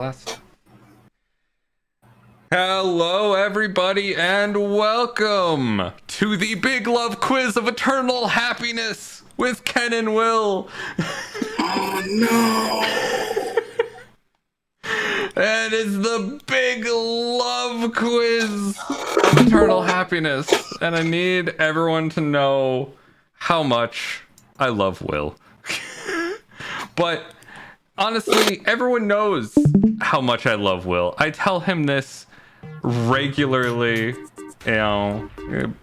Last. Hello, everybody, and welcome to the Big Love Quiz of Eternal Happiness with Ken and Will. Oh no! And it's the Big Love Quiz of Eternal Happiness, and I need everyone to know how much I love Will. But honestly, everyone knows how much I love Will. I tell him this regularly, you know,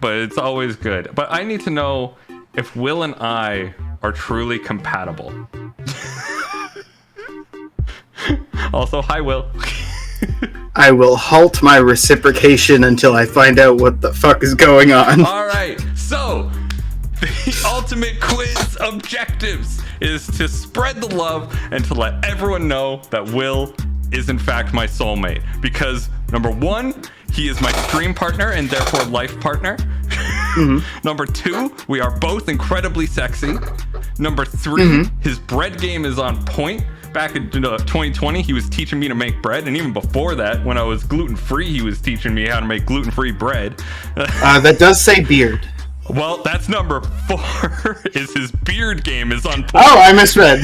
but it's always good. But I need to know if Will and I are truly compatible. Also, hi, Will. I will halt my reciprocation until I find out what the fuck is going on. Alright, so the ultimate quiz objectives is to spread the love and to let everyone know that Will is in fact my soulmate. Because number one, he is my stream partner and therefore life partner. Number two, we are both incredibly sexy. Number three, his bread game is on point. Back in 2020, he was teaching me to make bread, and even before that, when I was gluten-free, he was teaching me how to make gluten-free bread. That does say beard. Well, that's number four, is his beard game is on point. Oh, I misread.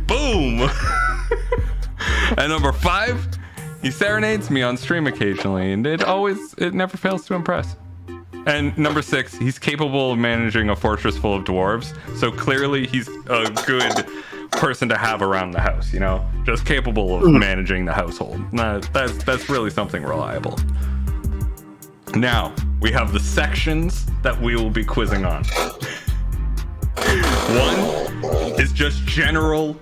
Boom! And number five, he serenades me on stream occasionally, and it never fails to impress. And number six, he's capable of managing a fortress full of dwarves, so clearly he's a good person to have around the house, you know? Just capable of managing the household. That's really something reliable. Now, we have the sections that we will be quizzing on. One is just general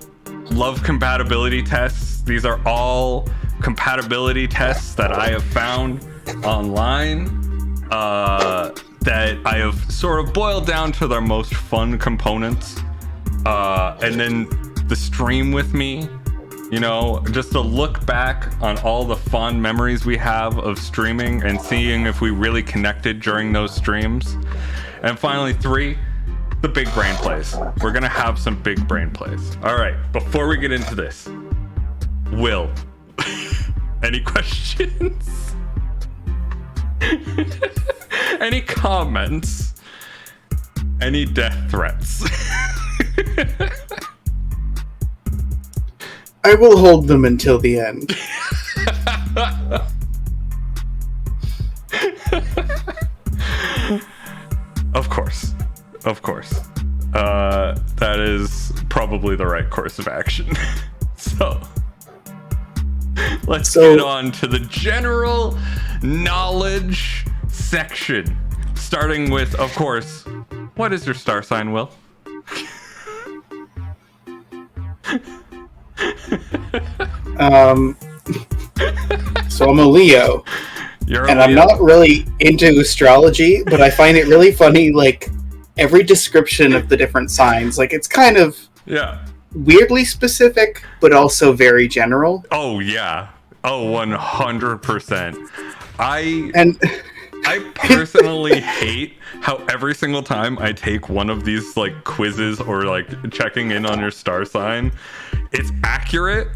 love compatibility tests. These are all compatibility tests that I have found online. That I have sort of boiled down to their most fun components, and then the stream with me, you know, just to look back on all the fond memories we have of streaming and seeing if we really connected during those streams. And finally, three, the big brain plays. We're gonna have some big brain plays. All right, before we get into this, Will, any questions? Any comments? Any death threats? I will hold them until the end. Of course. That is probably the right course of action. So let's get on to the general knowledge section, starting with, of course, what is your star sign, Will? So I'm a Leo, and I'm not really into astrology, but I find it really funny, like, every description of the different signs, like, it's kind of weirdly specific, but also very general. Oh, yeah. Oh, 100%. I personally hate how every single time I take one of these like quizzes or like checking in on your star sign, it's accurate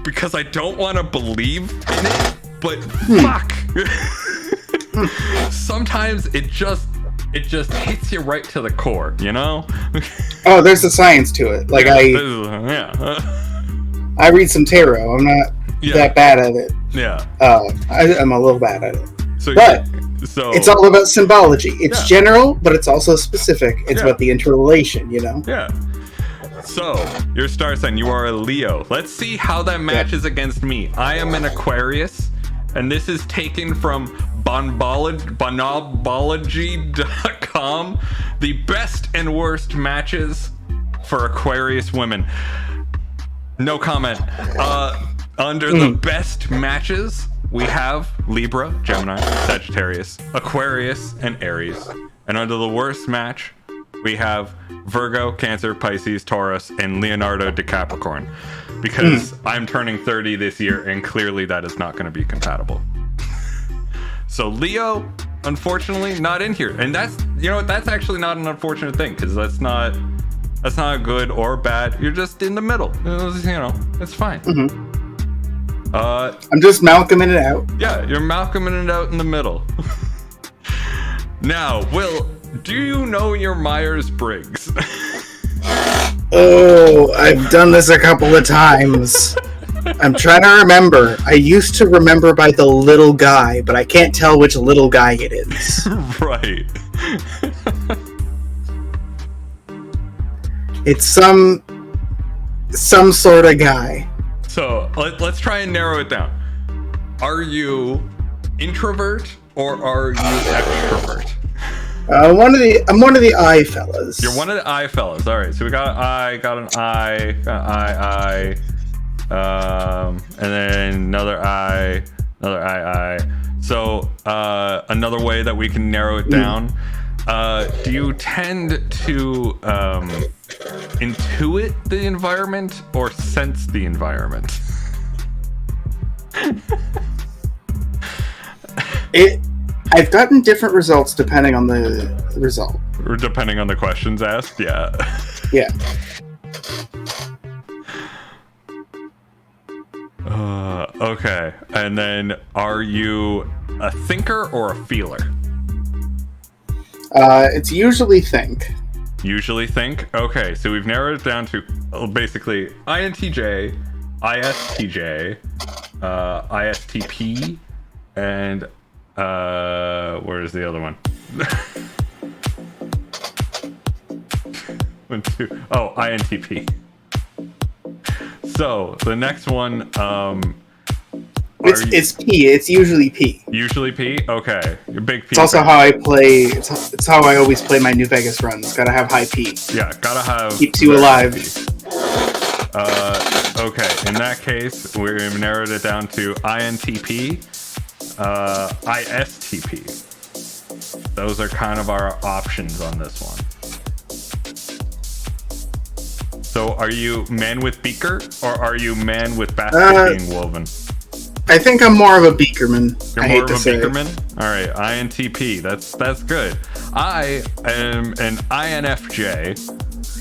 because I don't want to believe in it, but fuck. Sometimes it just hits you right to the core, you know? Oh, there's a science to it. Like I read some tarot. I'm not that bad at it. Yeah. I'm a little bad at it. So it's all about symbology. It's general, but it's also specific. It's about the interrelation, you know? Yeah. So, your star sign, you are a Leo. Let's see how that matches against me. I am an Aquarius, and this is taken from bonobology.com. The best and worst matches for Aquarius women. No comment. Under the best matches, we have Libra, Gemini, Sagittarius, Aquarius, and Aries. And under the worst match, we have Virgo, Cancer, Pisces, Taurus, and Leonardo DiCapricorn. Because I'm turning 30 this year, and clearly that is not going to be compatible. So Leo, unfortunately not in here. And that's, you know, that's actually not an unfortunate thing, because that's not good or bad. You're just in the middle. You know, it's fine. I'm just Malcolming it out. Yeah, you're Malcolming it out in the middle. Now, Will, do you know your Myers-Briggs? Oh, I've done this a couple of times. I'm trying to remember. I used to remember by the little guy, but I can't tell which little guy it is. Right. It's some sort of guy. So let's try and narrow it down. Are you introvert or are you extrovert? I'm one of the I fellas. You're one of the I fellas. All right. So we got an I, got an I, and then another I. So another way that we can narrow it down. Do you tend to intuit the environment or sense the environment? I've gotten different results depending on the result. Or depending on the questions asked, yeah. Yeah. Okay. And then are you a thinker or a feeler? It's usually think. Usually think? Okay, so we've narrowed it down to basically INTJ, ISTJ, ISTP, and where's the other one? Oh, INTP. So the next one, it's P. It's usually P. Usually P. Okay, you're big P. It's also how I play. It's how I always play my New Vegas runs. Gotta have high P. Yeah, gotta have. Keeps you alive. Okay, in that case, we've narrowed it down to INTP, ISTP. Those are kind of our options on this one. So, are you man with beaker, or are you man with basket being woven? I think I'm more of a beakerman. You're more of a beakerman? Alright, INTP. That's good. I am an INFJ.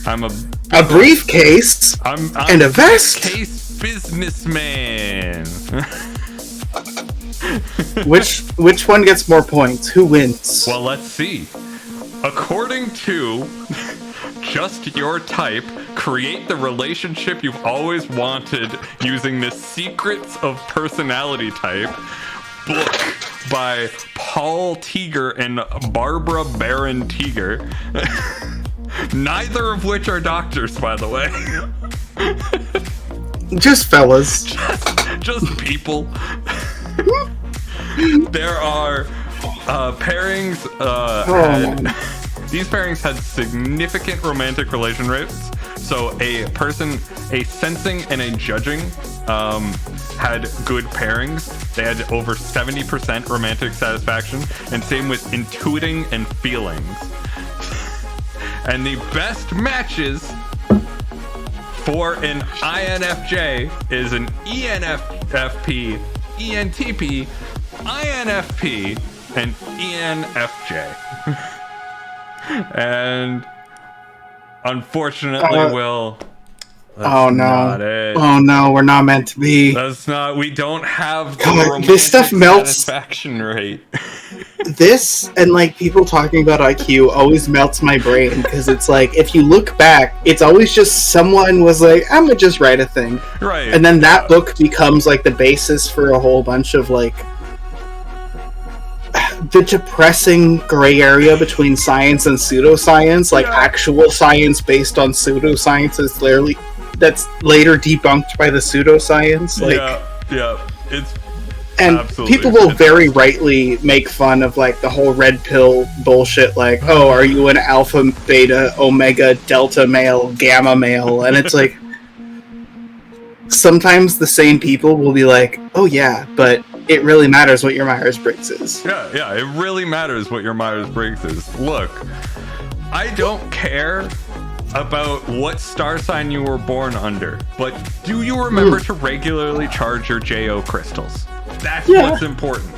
I'm a briefcase and a vest. Case businessman. Which one gets more points? Who wins? Well, let's see. According to Just Your Type, create the relationship you've always wanted using the Secrets of Personality Type book by Paul Teeger and Barbara Barron Teeger. Neither of which are doctors, by the way. Just fellas. Just people. There are pairings. These pairings had significant romantic relation rates. So a sensing and a judging had good pairings. They had over 70% romantic satisfaction, and same with intuiting and feelings. And the best matches for an INFJ is an ENFP, ENTP, INFP, and ENFJ. And unfortunately, Will, that's not it. Oh no, we're not meant to be. That's not. We don't have the romantic this stuff melts. Satisfaction rate. This and like people talking about IQ always melts my brain, because it's like if you look back, it's always just someone was like, I'm gonna just write a thing, right? And then that book becomes like the basis for a whole bunch of like the depressing gray area between science and pseudoscience, like actual science based on pseudoscience is clearly that's later debunked by the pseudoscience. Like, yeah, it's and absolutely people will very rightly make fun of like the whole red pill bullshit. Like, oh, are you an alpha, beta, omega, delta male, gamma male? And it's like sometimes the same people will be like, oh yeah, but it really matters what your Myers-Briggs is. Yeah, it really matters what your Myers-Briggs is. Look, I don't care about what star sign you were born under, but do you remember to regularly charge your JO crystals? That's what's important.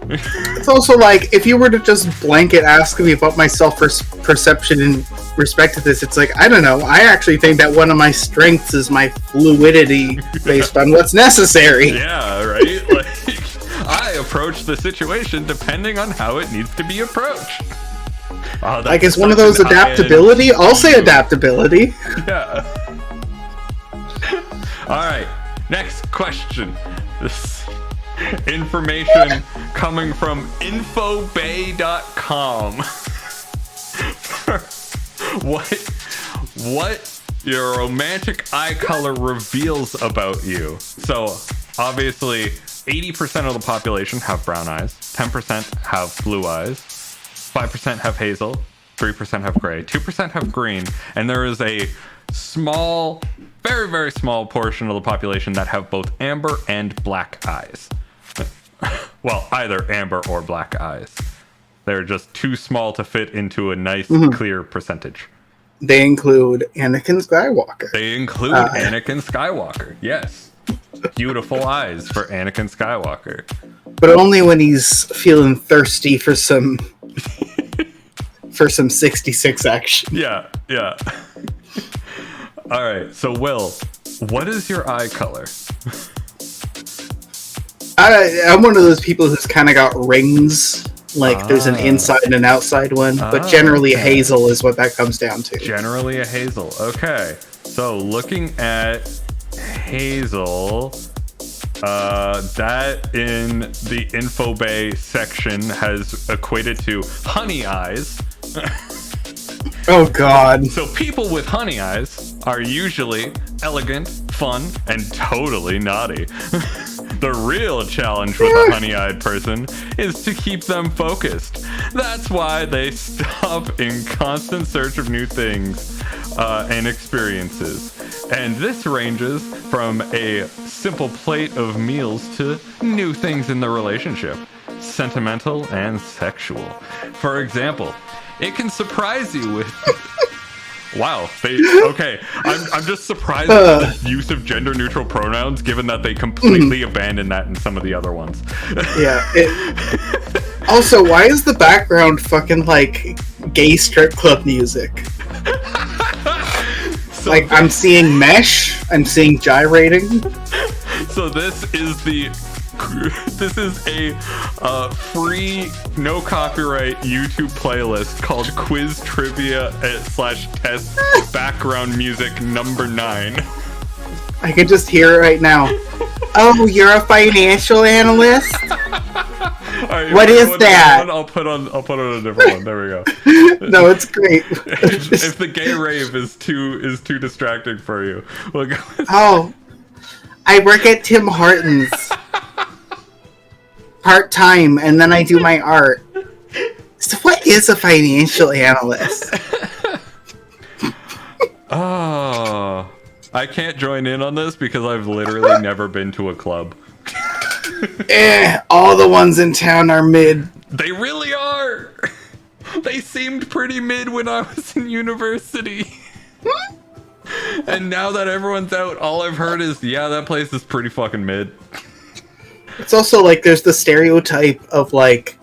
It's also like, if you were to just blanket ask me about my self-perception in respect to this, it's like, I don't know. I actually think that one of my strengths is my fluidity based on what's necessary. Yeah, right? Like, I approach the situation depending on how it needs to be approached. Oh, I guess one of those adaptability. I'll say adaptability. Yeah. All right. Next question. This information coming from infobay.com. What your romantic eye color reveals about you. So, obviously, 80% of the population have brown eyes, 10% have blue eyes, 5% have hazel, 3% have gray, 2% have green, and there is a small, very, very small portion of the population that have both amber and black eyes. Well, either amber or black eyes. They're just too small to fit into a nice, clear percentage. They include Anakin Skywalker. Anakin Skywalker, yes. Beautiful eyes for Anakin Skywalker. But only when he's feeling thirsty for some 66 action. Yeah. All right, so Will, what is your eye color? I'm one of those people who's kind of got rings. Like, there's an inside and an outside one. But generally, hazel is what that comes down to. Generally a hazel. Okay. So, looking at hazel, that in the Infobay section has equated to honey eyes. Oh, God. So people with honey eyes are usually elegant, fun, and totally naughty. The real challenge with a honey-eyed person is to keep them focused. That's why they stop in constant search of new things and experiences. And this ranges from a simple plate of meals to new things in the relationship, sentimental and sexual. For example, it can surprise you with... Wow. Okay. I'm just surprised at the use of gender-neutral pronouns, given that they completely abandoned that in some of the other ones. Yeah. Also, why is the background fucking, like, gay strip club music? So like, I'm seeing mesh. I'm seeing gyrating. So this is a free, no copyright YouTube playlist called Quiz Trivia /Test Background Music number 9. I can just hear it right now. Oh, you're a financial analyst? Right, what is that? I'll put on a different one. There we go. No, it's great. if the gay rave is too distracting for you, we'll go. Oh, I work at Tim Hortons. Part-time, and then I do my art. So what is a financial analyst? Oh, I can't join in on this because I've literally never been to a club. All the ones in town are mid. They really are. They seemed pretty mid when I was in university. And now that everyone's out, all I've heard is, yeah, that place is pretty fucking mid. It's also like there's the stereotype of like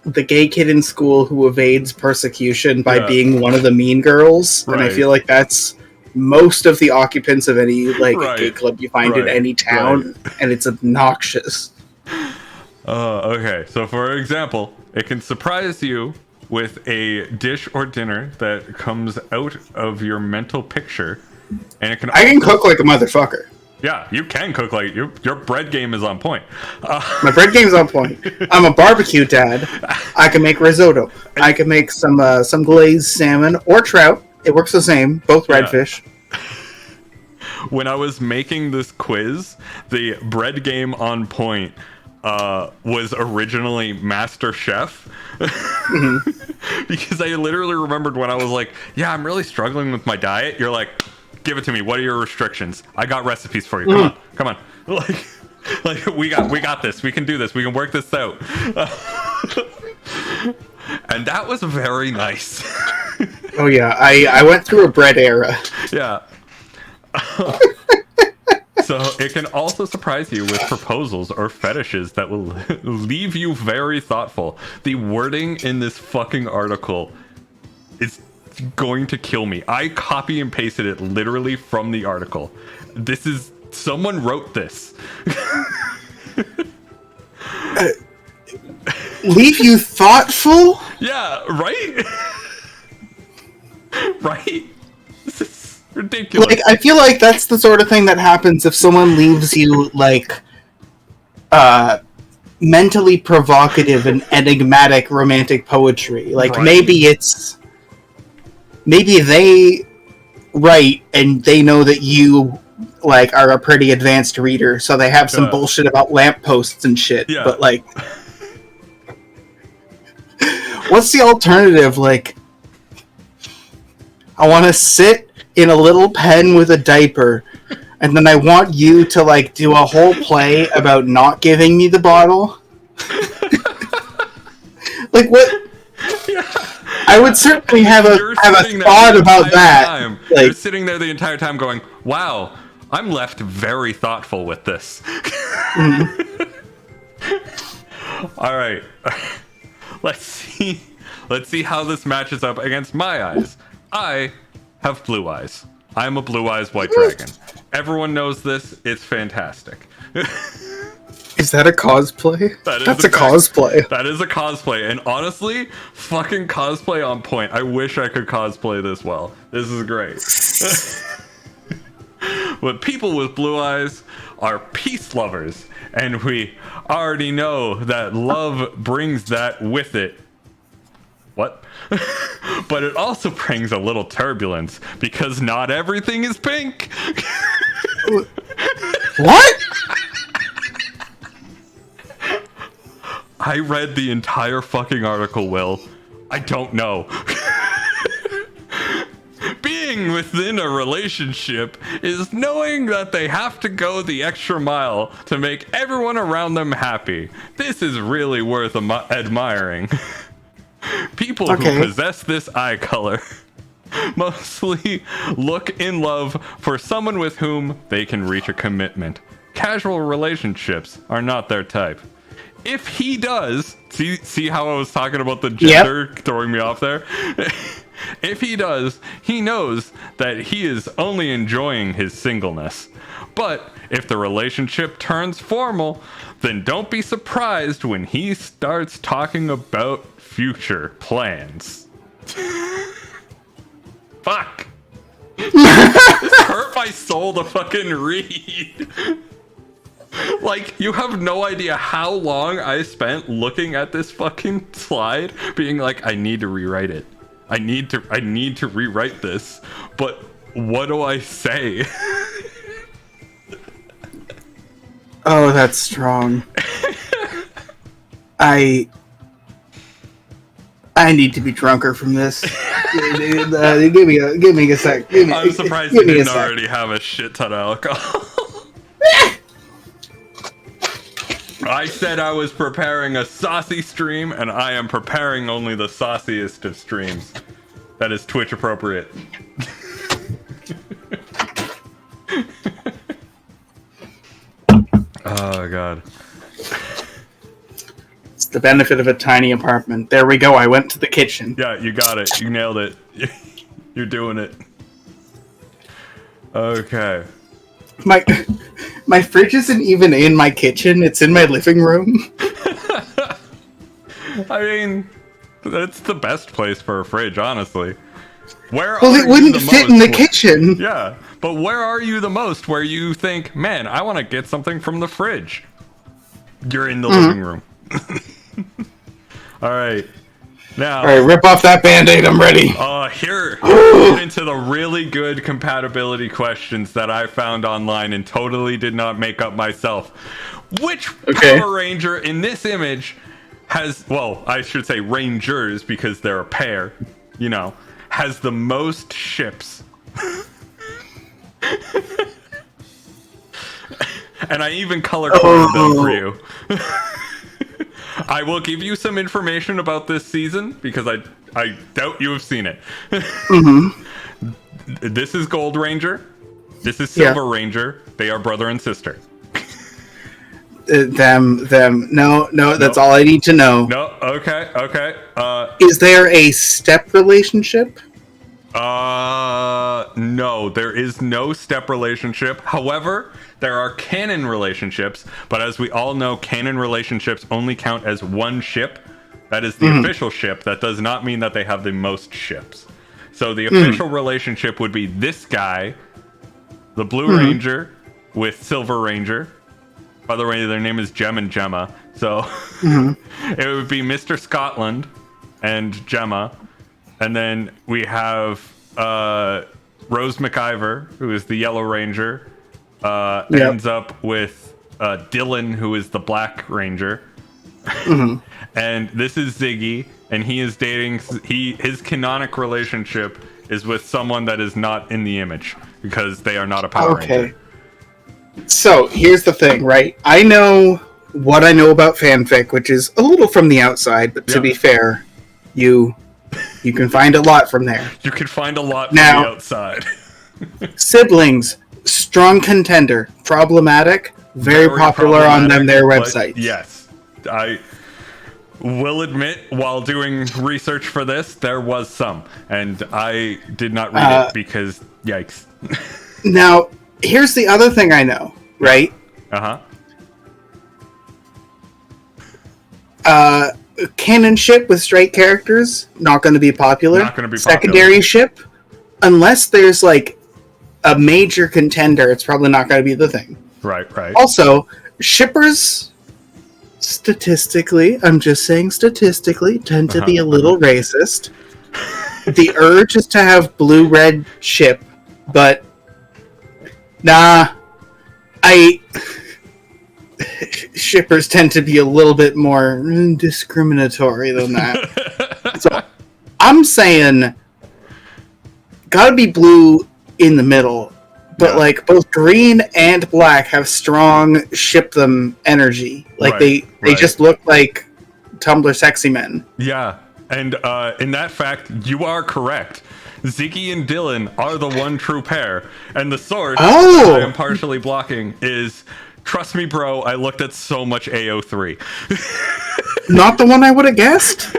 the gay kid in school who evades persecution by being one of the mean girls, and I feel like that's most of the occupants of any like gay club you find in any town, and it's obnoxious. Okay, so for example, it can surprise you with a dish or dinner that comes out of your mental picture, and it can. I can cook like a motherfucker. Yeah, you can cook like your bread game is on point. My bread game is on point. I'm a barbecue dad. I can make risotto. I can make some glazed salmon or trout. It works the same, both redfish. When I was making this quiz, the bread game on point was originally Master Chef. Because I literally remembered when I was like, yeah, I'm really struggling with my diet. You're like, give it to me. What are your restrictions? I got recipes for you. Come on. Like we got this. We can do this. We can work this out. And that was very nice. Oh yeah, I went through a bread era. Yeah. So it can also surprise you with proposals or fetishes that will leave you very thoughtful. The wording in this fucking article is going to kill me. I copy and pasted it literally from the article. This is... someone wrote this. Leave you thoughtful? Yeah, right? Right? This is ridiculous. Like, I feel like that's the sort of thing that happens if someone leaves you, like, mentally provocative and enigmatic romantic poetry. Like, right. Maybe they write and they know that you, like, are a pretty advanced reader, so they have some bullshit about lampposts and shit. Yeah. But, like, what's the alternative? Like, I want to sit in a little pen with a diaper, and then I want you to, like, do a whole play about not giving me the bottle. Like, what? Yeah. I would certainly have a thought about that. Like, you're sitting there the entire time going, wow, I'm left very thoughtful with this. Mm-hmm. All right. Let's see how this matches up against my eyes. I have blue eyes. I'm a blue eyes white dragon. Everyone knows this. It's fantastic. Is that a cosplay? That's a cosplay. That is a cosplay. And honestly, fucking cosplay on point. I wish I could cosplay this well. This is great. But people with blue eyes are peace lovers. And we already know that love brings that with it. What? But it also brings a little turbulence because not everything is pink. What? I read the entire fucking article, Will. I don't know. Being within a relationship is knowing that they have to go the extra mile to make everyone around them happy. This is really worth admiring. People who possess this eye color mostly look in love for someone with whom they can reach a commitment. Casual relationships are not their type. If he does, see how I was talking about the gender throwing me off there? If he does, he knows that he is only enjoying his singleness. But if the relationship turns formal, then don't be surprised when he starts talking about future plans. Fuck. This hurt my soul to fucking read. Like, you have no idea how long I spent looking at this fucking slide, being like, I need to rewrite it. I need to rewrite this. But what do I say? Oh, that's strong. I need to be drunker from this. Give me a sec. I'm surprised you didn't already have a shit ton of alcohol. I said I was preparing a saucy stream, and I am preparing only the sauciest of streams. That is Twitch appropriate. Oh, God. It's the benefit of a tiny apartment. There we go. I went to the kitchen. Yeah, you got it. You nailed it. You're doing it. Okay. My fridge isn't even in my kitchen. It's in my living room. I mean, that's the best place for a fridge, honestly. Well, it wouldn't fit in the kitchen. Yeah, but where are you the most where you think, man, I want to get something from the fridge? You're in the living room. All right. Now, all right, rip off that Band-Aid. I'm ready. Here, get into the really good compatibility questions that I found online and totally did not make up myself. Which Power Ranger in this image has, well, I should say Rangers because they're a pair, you know, has the most ships? And I even color coded them for you. I will give you some information about this season because I doubt you have seen it. Mm-hmm. This is Gold Ranger. This is Silver Ranger. They are brother and sister. Them. No, that's all I need to know. No, okay. Is there a step relationship? No, there is no step relationship. However, there are canon relationships, but as we all know, canon relationships only count as one ship. That is the official ship. That does not mean that they have the most ships. So the official relationship would be this guy, the Blue Ranger, with Silver Ranger. By the way, their name is Gem and Gemma. So it would be Mr. Scotland and Gemma. And then we have Rose McIver, who is the Yellow Ranger. Ends up with Dylan, who is the Black Ranger. And this is Ziggy, and he is dating... His canonic relationship is with someone that is not in the image, because they are not a Power Ranger. So, here's the thing, right? I know what I know about fanfic, which is a little from the outside, but to be fair, you can find a lot from there. You can find a lot from the outside. Siblings, strong contender, problematic, very popular on their websites. Yes. I will admit, while doing research for this, there was some, and I did not read it because, yikes. Now, here's the other thing I know, right? Canon ship with straight characters, not going to be popular. Not going to be Secondary ship, unless there's like a major contender, it's probably not going to be the thing. Right. Also, shippers, statistically, I'm just saying statistically, tend to be a little racist. The urge is to have blue-red ship, but shippers tend to be a little bit more discriminatory than that. So I'm saying gotta be blue in the middle, but like both green and black have strong ship them energy. Like they just look like Tumblr sexy men. Yeah, and in that fact, you are correct. Ziggy and Dylan are the one true pair, and the source I am partially blocking is, trust me, bro, I looked at so much AO3. Not the one I would have guessed.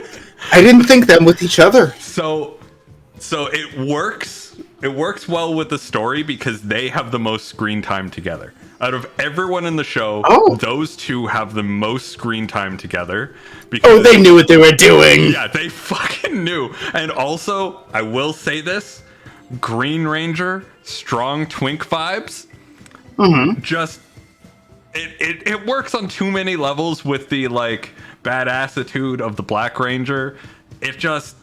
I didn't think them with each other. So it works. It works well with the story because they have the most screen time together. Out of everyone in the show, those two have the most screen time together. Because, they knew what they were doing. Yeah, they fucking knew. And also, I will say this, Green Ranger, strong twink vibes. Just, it works on too many levels with the, like, badassitude of the Black Ranger. It just...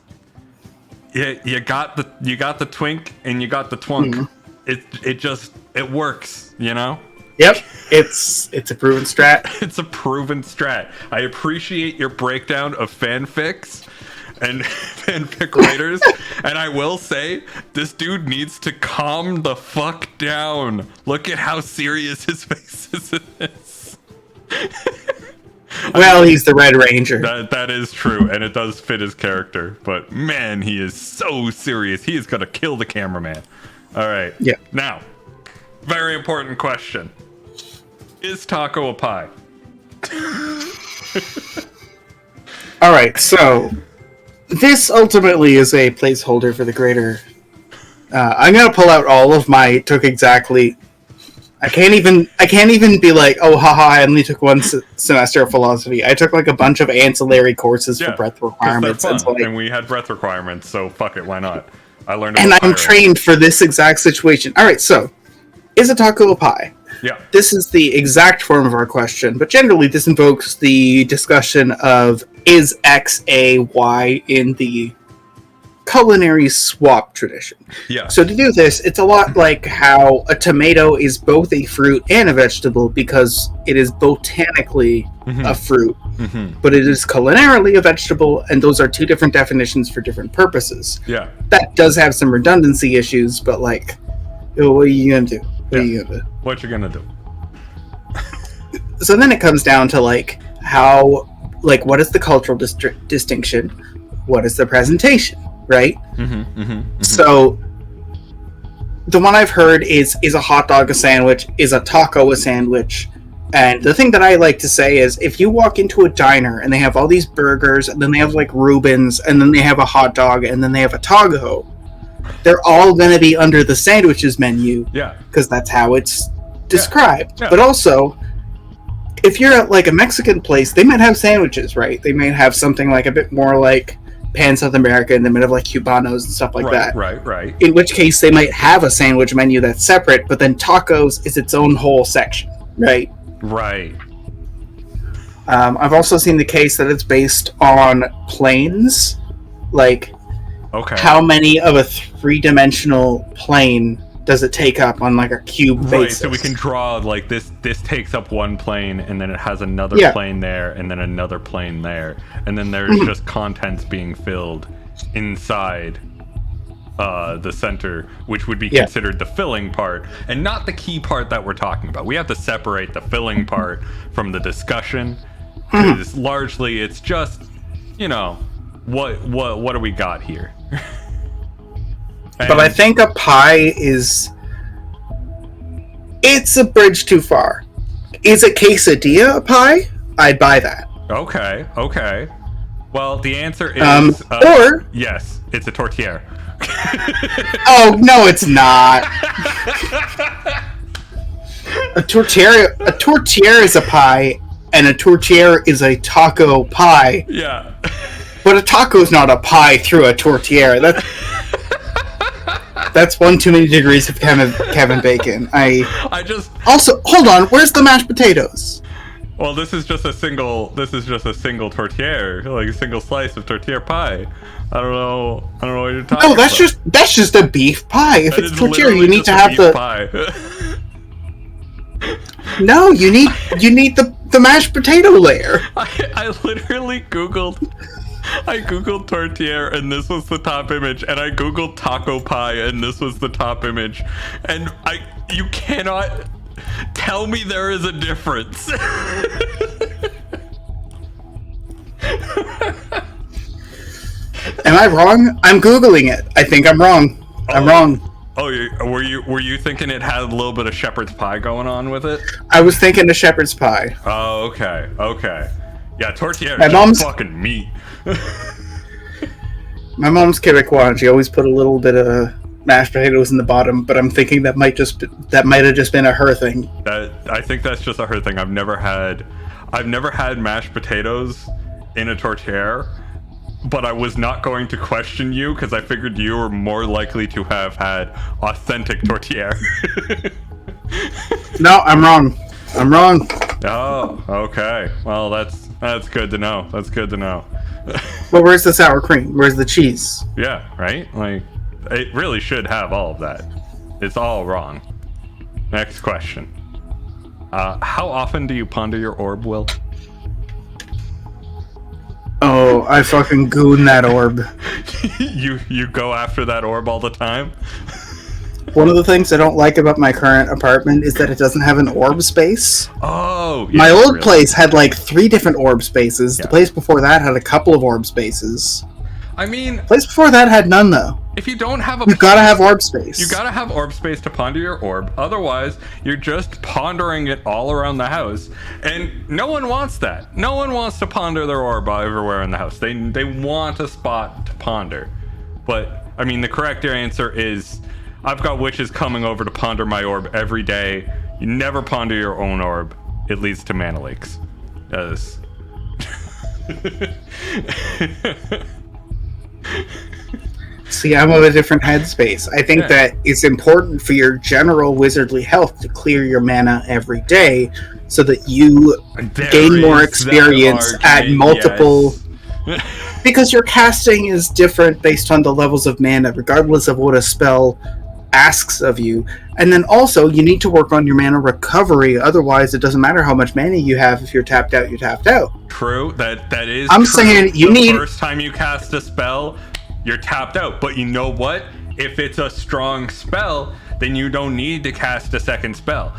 You got the twink and you got the twunk. It works, you know? Yep, it's a proven strat. It's a proven strat. I appreciate your breakdown of fanfics and fanfic writers, and I will say this dude needs to calm the fuck down. Look at how serious his face is in this. Well, he's the Red Ranger. That is true, and it does fit his character. But man, he is so serious. He is gonna kill the cameraman. All right. Yeah. Now, very important question: is taco a pie? All right. So this ultimately is a placeholder for the greater. I'm gonna pull out all of my took exactly. I can't even be like, oh, haha, I only took one semester of philosophy. I took like a bunch of ancillary courses for breath requirements. And we had breath requirements, so fuck it, why not? I learned and I'm trained for this exact situation. All right, so, is a taco a pie? Yeah. This is the exact form of our question, but generally this invokes the discussion of, is X a Y in the culinary swap tradition. Yeah. So to do this, it's a lot like how a tomato is both a fruit and a vegetable because it is botanically a fruit, but it is culinarily a vegetable, and those are two different definitions for different purposes. Yeah. That does have some redundancy issues, but like, what are you gonna do? What you gonna do? So then it comes down to like how, like, what is the cultural distinction? What is the presentation? Right? So the one I've heard is a hot dog a sandwich, is a taco a sandwich. And the thing that I like to say is, if you walk into a diner and they have all these burgers, and then they have like Reubens, and then they have a hot dog, and then they have a taco, they're all going to be under the sandwiches menu. Yeah. Because that's how it's described. Yeah. But also, if you're at like a Mexican place, they might have sandwiches, right? They might have something like a bit more like Pan South America, and they might have like Cubanos and stuff like that. Right. In which case, they might have a sandwich menu that's separate, but then tacos is its own whole section, right? Right. I've also seen the case that it's based on planes, like how many of a 3-dimensional plane does it take up on like a cube basis? Right, so we can draw like this takes up one plane, and then it has another plane there, and then another plane there, and then there's just contents being filled inside the center, which would be considered the filling part, and not the key part that we're talking about. We have to separate the filling part from the discussion, because largely it's just, what do we got here? But I think a pie it's a bridge too far. Is a quesadilla a pie? I'd buy that. Okay. Well, the answer is or yes, it's a tortilla. Oh no, it's not. A tortilla is a pie, and a tortilla is a taco pie. Yeah. But a taco is not a pie through a tortilla. That's one too many degrees of Kevin Bacon. I just also hold on. Where's the mashed potatoes? Well, this is just a single tortilla, like a single slice of tortilla pie. I don't know what you're talking about. No, that's just a beef pie. If it's tortilla, you need to have the pie. No, you need the mashed potato layer. I literally googled tortilla, and this was the top image, and I googled taco pie, and this was the top image, and you cannot tell me there is a difference. Am I wrong? I'm googling it. I think I'm wrong. I'm wrong. Oh, were you thinking it had a little bit of shepherd's pie going on with it? I was thinking of shepherd's pie. Oh, okay. Yeah, tortilla is just fucking meat. My mom's Quebecois, and she always put a little bit of mashed potatoes in the bottom, but I'm thinking that might have just been a her thing. I think that's just a her thing. I've never had mashed potatoes in a tortilla, but I was not going to question you because I figured you were more likely to have had authentic tortilla. No, I'm wrong. Oh, okay. Well, that's good to know. Well, where's the sour cream? Where's the cheese? Yeah, right? Like, it really should have all of that. It's all wrong. Next question. How often do you ponder your orb, Will? Oh, I fucking goon that orb. You go after that orb all the time? One of the things I don't like about my current apartment is that it doesn't have an orb space. Oh, yeah, my old place had like 3 different orb spaces. Yeah. The place before that had a couple of orb spaces. I mean, the place before that had none, though. If you don't have you gotta have orb space. You gotta have orb space to ponder your orb. Otherwise, you're just pondering it all around the house, and no one wants that. No one wants to ponder their orb everywhere in the house. They want a spot to ponder. But I mean, the correct answer is, I've got witches coming over to ponder my orb every day. You never ponder your own orb. It leads to mana leaks. Yes. See, I'm of a different headspace. I think that it's important for your general wizardly health to clear your mana every day so that you gain more experience at multiple... Yes. Because your casting is different based on the levels of mana, regardless of what a spell asks of you. And then also, you need to work on your mana recovery. Otherwise, it doesn't matter how much mana you have. If you're tapped out, you're tapped out. True. That is I'm true. saying you need... The first time you cast a spell, you're tapped out. But you know what? If it's a strong spell, then you don't need to cast a second spell.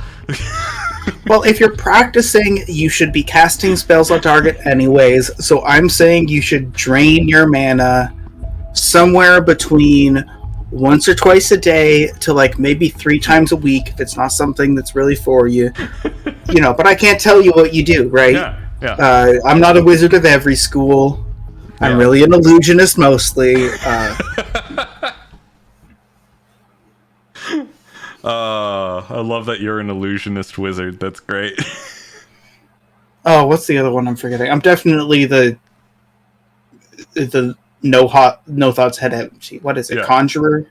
Well, if you're practicing, you should be casting spells on target anyways. So I'm saying you should drain your mana somewhere between once or twice a day to like maybe 3 times a week if it's not something that's really for you. You know, but I can't tell you what you do, right? Yeah. I'm not a wizard of every school. I'm really an illusionist mostly. I love that you're an illusionist wizard. That's great. Oh, what's the other one I'm forgetting? I'm definitely the no thoughts head empty. What is it? Conjurer?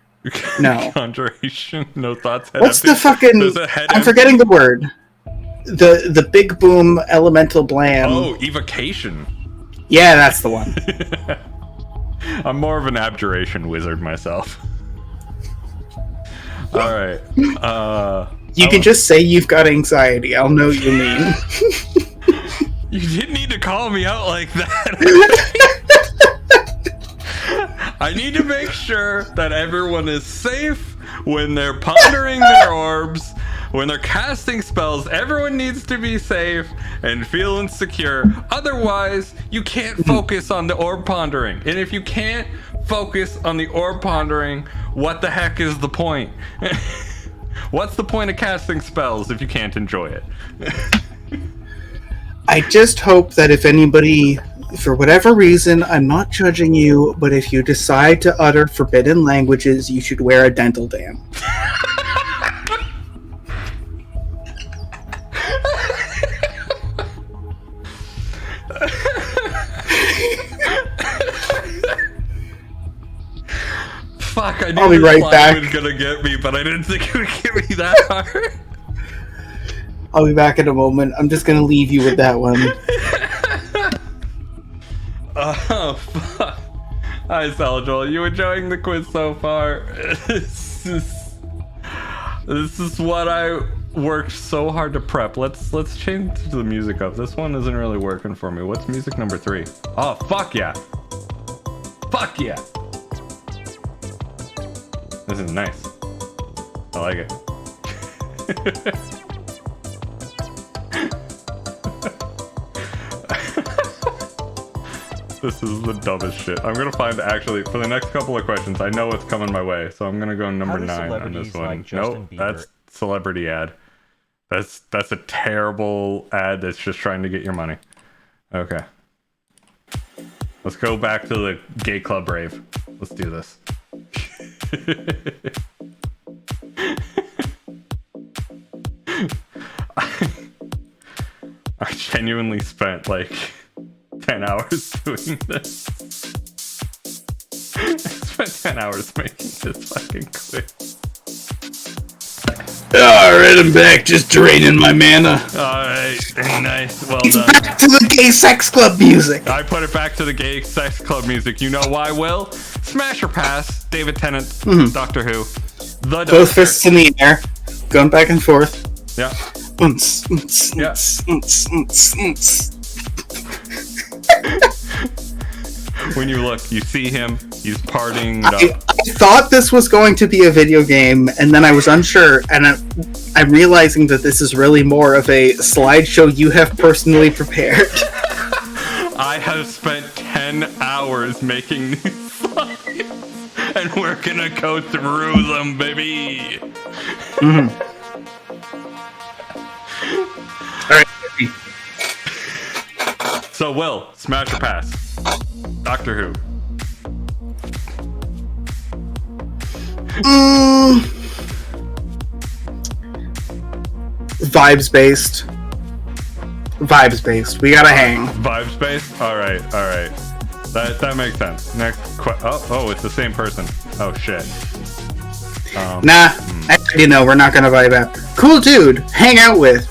No. Conjuration. No thoughts head What's empty. the fucking? I'm forgetting the word. The big boom elemental blam. Oh, evocation. Yeah, that's the one. I'm more of an abjuration wizard myself. All right. You can just say you've got anxiety. I'll know what you mean. You didn't need to call me out like that. I need to make sure that everyone is safe when they're pondering their orbs, when they're casting spells. Everyone needs to be safe and feeling secure. Otherwise, you can't focus on the orb pondering. And if you can't focus on the orb pondering, what the heck is the point? What's the point of casting spells if you can't enjoy it? I just hope that if anybody, for whatever reason, I'm not judging you, but if you decide to utter forbidden languages, you should wear a dental dam. Fuck, I knew I'll be right back. was gonna get me, but I didn't think it would get me that hard. I'll be back in a moment. I'm just gonna leave you with that one. Oh, fuck. Hi, Saladrol. You enjoying the quiz so far? This is what I worked so hard to prep. Let's change the music up. This one isn't really working for me. What's music number 3? Oh, fuck yeah. Fuck yeah. This is nice. I like it. This is the dumbest shit. I'm gonna find, actually, for the next couple of questions, I know it's coming my way, so I'm gonna go number 9 on this one. Nope, that's celebrity ad. That's a terrible ad that's just trying to get your money. Okay. Let's go back to the gay club rave. Let's do this. I genuinely spent like 10 hours doing this. I spent 10 hours making this fucking quiz. Alright, I'm back, just draining my mana. Alright, nice, well It's done. back to the gay sex club music. I put it back to the gay sex club music. You know why, Will? Smash or pass, David Tennant, Doctor Who. The Doctor. Both fists in the air, going back and forth. Yeah. Yeah. When you look, you see him. He's partying. I thought this was going to be a video game, and then I was unsure, and I'm realizing that this is really more of a slideshow you have personally prepared. I have spent 10 hours making these slides, and we're gonna go through them, baby. Alright. So, Will, smash or pass? Doctor Who. Vibes based. We gotta hang. Vibes based? Alright. That makes sense. Next oh, it's the same person. Oh, shit. We're not gonna vibe out. Cool dude, hang out with.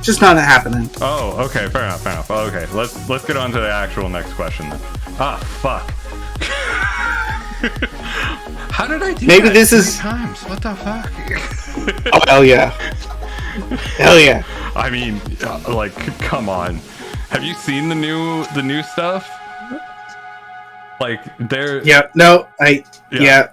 Just not happening. Oh, okay, fair enough. Okay, let's get on to the actual next question then. Ah, fuck. How did I do Maybe that this is times? What the fuck? Oh, hell yeah. Hell yeah. I mean, like, come on. Have you seen the new stuff? Like, there. Yeah. No. Yeah.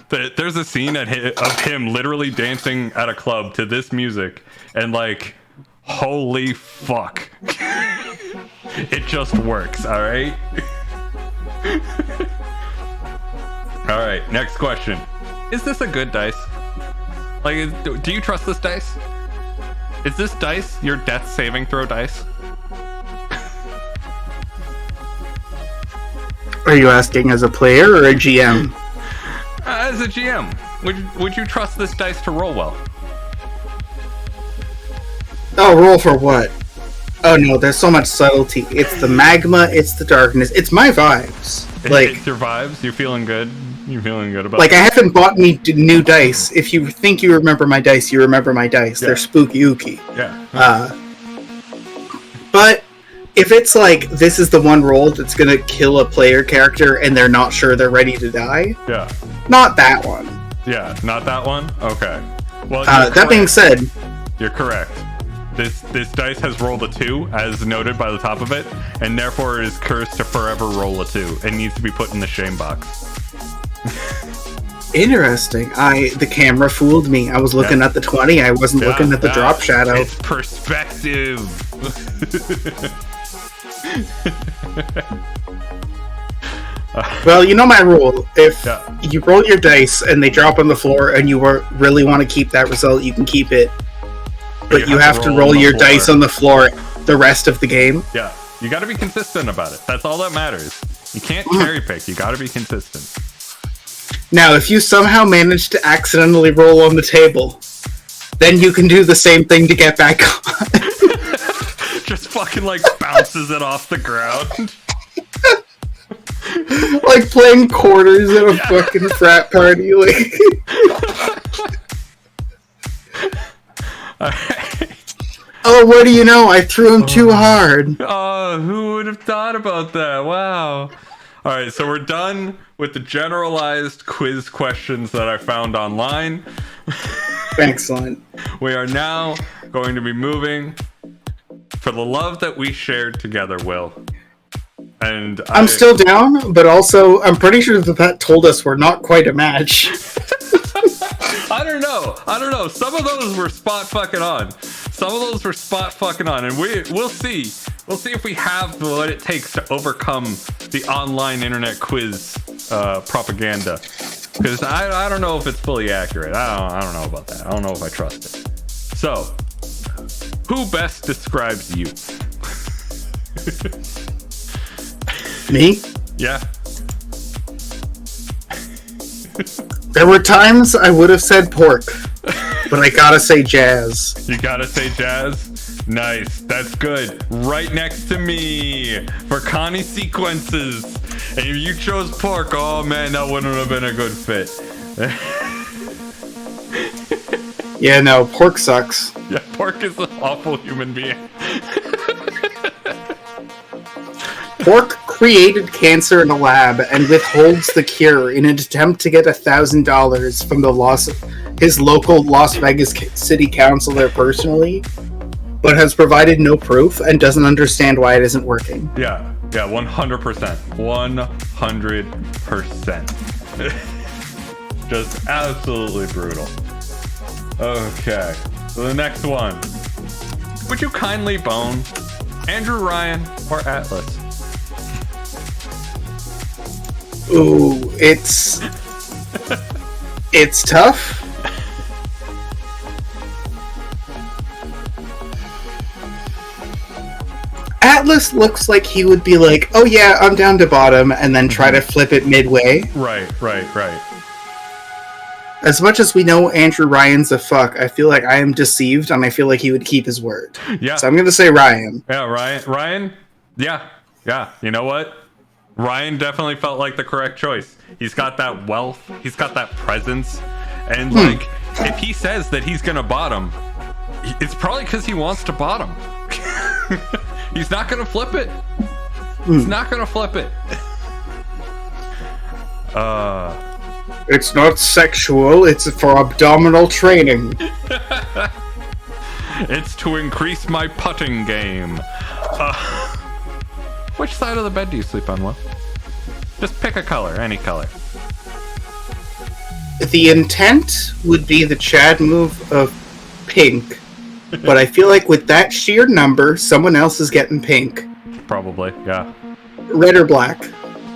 There's a scene of him literally dancing at a club to this music, and like, holy fuck, it just works. All right. All right, next question. Is this a good dice? Like, do you trust this dice? Is this dice your death saving throw dice? Are you asking as a player or a GM? As a GM, would you trust this dice to roll well? Oh, roll for what? Oh no, there's so much subtlety. It's the magma, it's the darkness, it's my vibes. It's your vibes? You're feeling good? You're feeling good about it? Like, I haven't bought me new dice. If you think you remember my dice, you remember my dice. Yeah. They're spooky-ooky. Yeah. But if it's like, this is the one roll that's gonna kill a player character and they're not sure they're ready to die, yeah, not that one. Yeah, not that one? Okay. Well, that being said... You're correct. This dice has rolled a 2, as noted by the top of it, and therefore is cursed to forever roll a 2. It needs to be put in the shame box. Interesting. The camera fooled me. I was looking at the 20. I wasn't looking at the drop shadow. It's perspective. Well, you know my rule. If you roll your dice and they drop on the floor and you really want to keep that result, you can keep it. But you have to roll your dice on the floor the rest of the game. Yeah. You got to be consistent about it. That's all that matters. You can't cherry pick. You got to be consistent. Now, if you somehow manage to accidentally roll on the table, then you can do the same thing to get back on. Just fucking, like, bounces it off the ground. Like playing quarters at a fucking frat party. Like... Oh, what do you know? I threw him too hard. Oh, who would have thought about that? Wow. All right, so we're done with the generalized quiz questions that I found online. Excellent. We are now going to be moving for the love that we shared together, Will. And I'm still down, but also I'm pretty sure that told us we're not quite a match. I don't know. Some of those were spot fucking on. And we'll see. We'll see if we have what it takes to overcome the online internet quiz propaganda. Because I don't know if it's fully accurate. I don't know about that. I don't know if I trust it. So, who best describes you? Me? Yeah. There were times I would have said pork, but I gotta say jazz. You gotta say jazz? Nice. That's good. Right next to me for Connie sequences. And if you chose pork, oh man, that wouldn't have been a good fit. Yeah, no, pork sucks. Yeah, pork is an awful human being. Pork created cancer in a lab and withholds the cure in an attempt to get $1,000 from his local Las Vegas City Councilor personally, but has provided no proof and doesn't understand why it isn't working. Yeah, 100%. 100%. Just absolutely brutal. Okay, so the next one. Would you kindly bone Andrew Ryan or Atlas? Ooh, it's tough. Atlas looks like he would be like, oh yeah, I'm down to bottom, and then try to flip it midway. Right. As much as we know Andrew Ryan's a fuck, I feel like I am deceived, and I feel like he would keep his word. Yeah. So I'm gonna say Ryan. Yeah, Ryan? Yeah. You know what? Ryan definitely felt like the correct choice. He's got that wealth, he's got that presence, and like, if he says that he's gonna bottom, it's probably because he wants to bottom. He's not gonna flip it. He's not gonna flip it. It's not sexual, it's for abdominal training. It's to increase my putting game. Which side of the bed do you sleep on, Will? Just pick a color, any color. The intent would be the Chad move of pink, but I feel like with that sheer number, someone else is getting pink. Probably, yeah. Red or black?